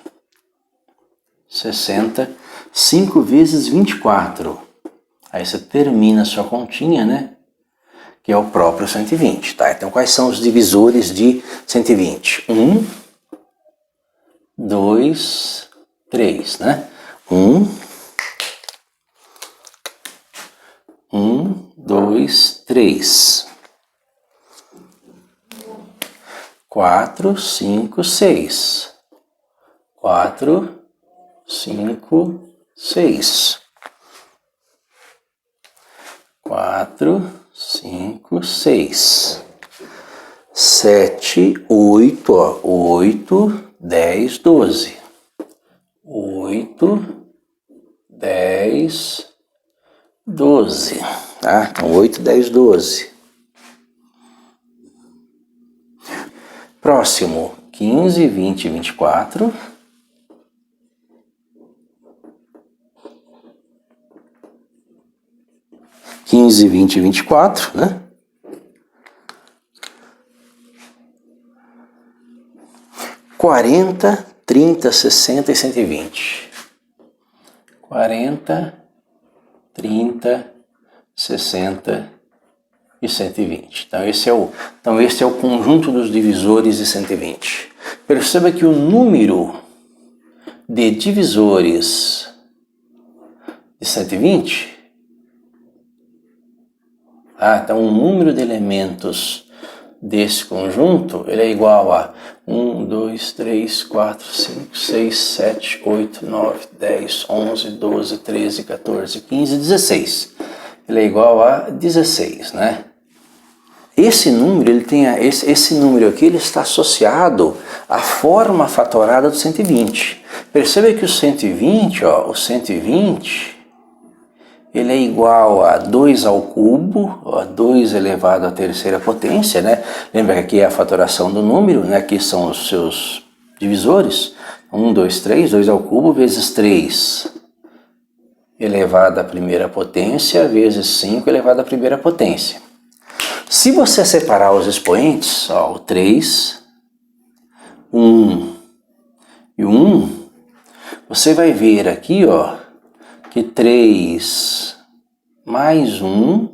60. 5 vezes 24. Aí você termina a sua continha, né? Que é o próprio 120, tá? Então, quais são os divisores de 120? 1, 2, 3, né? 1, 2, 3. 4, 5, 6. 4, 5, 6. 4, 5, 6. 7, 8, ó. 8, 10, 12. 8, 10, 12. Tá? Então, 8, 10, 12. Próximo, 15, 20, 24. 15, 20, 24, né? 40, 30, 60 e 120. 40, 30, 60 e 120. Então esse é o conjunto dos divisores de 120. Perceba que o número de divisores de 120, então o número de elementos desse conjunto ele é igual a 1, 2, 3, 4, 5, 6, 7, 8, 9, 10, 11, 12, 13, 14, 15, 16. Ele é igual a 16, né? Esse número, esse número aqui, ele está associado à forma fatorada do 120. Perceba que o 120, ó, o 120, ele é igual a 2 ao cubo, ó, 2 elevado à terceira potência, né? Lembra que aqui é a fatoração do número, né? Aqui são os seus divisores. 1, 2, 3, 2 ao cubo vezes 3 elevado à primeira potência vezes 5 elevado à primeira potência. Se você separar os expoentes, ó, o 3, 1 e 1, você vai ver aqui, ó, que 3 mais 1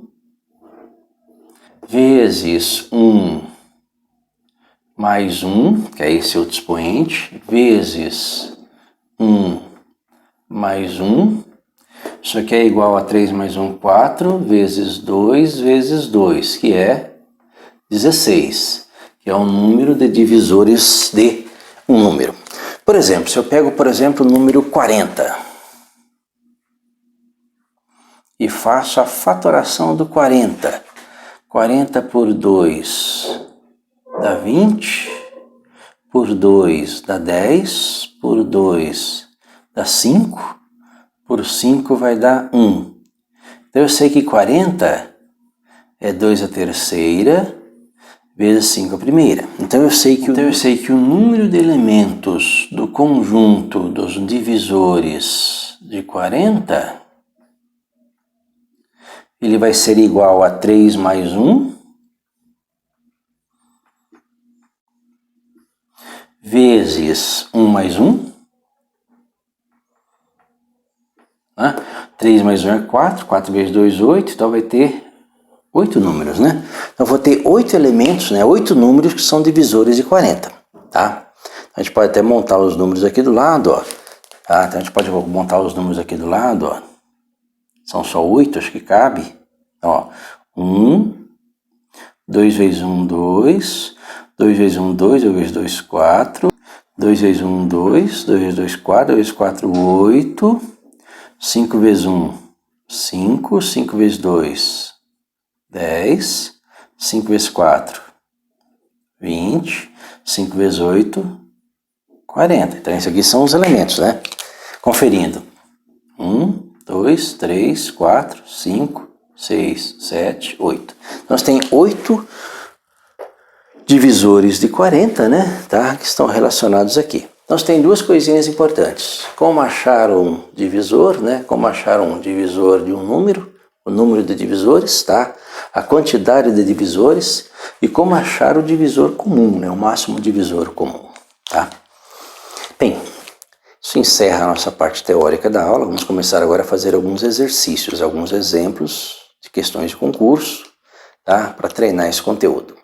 vezes 1 mais 1, que é esse outro expoente, vezes 1 mais 1, isso aqui é igual a 3 mais 1, 4, vezes 2, vezes 2, que é 16, que é o número de divisores de um número. Por exemplo, se eu pego, por exemplo, o número 40 e faço a fatoração do 40, 40 por 2 dá 20, por 2 dá 10, por 2 dá 5, por 5 vai dar 1. Então eu sei que 40 é 2 a terceira vezes 5 a primeira. Então eu sei que o número de elementos do conjunto dos divisores de 40 ele vai ser igual a 3 mais 1 vezes 1 mais 1. 3 mais 1 é 4, 4 vezes 2, 8, então vai ter 8 números, né? Então vou ter 8 elementos, né? 8 números que são divisores de 40, tá? A gente pode até montar os números aqui do lado, ó. Tá? Então a gente pode montar os números aqui do lado, ó. São só 8, acho que cabe. Ó, 1, 2 vezes 1, 2, 2 vezes 1, 2, 2 vezes 2, 4, 2 vezes 1, 2, 2 vezes 2, 4, 2 vezes 4, 8, 5 vezes 1, 5, 5 vezes 2, 10, 5 vezes 4, 20, 5 vezes 8, 40. Então, esses aqui são os elementos, né? Conferindo. 1, 2, 3, 4, 5, 6, 7, 8. Nós temos 8 divisores de 40, né? Tá? Que estão relacionados aqui. Nós temos duas coisinhas importantes. Como achar um divisor, né? Como achar um divisor de um número, o número de divisores, tá? a quantidade de divisores e como achar o divisor comum, né? O máximo divisor comum, tá? Bem, isso encerra a nossa parte teórica da aula. Vamos começar agora a fazer alguns exercícios, alguns exemplos de questões de concurso, tá? Para treinar esse conteúdo.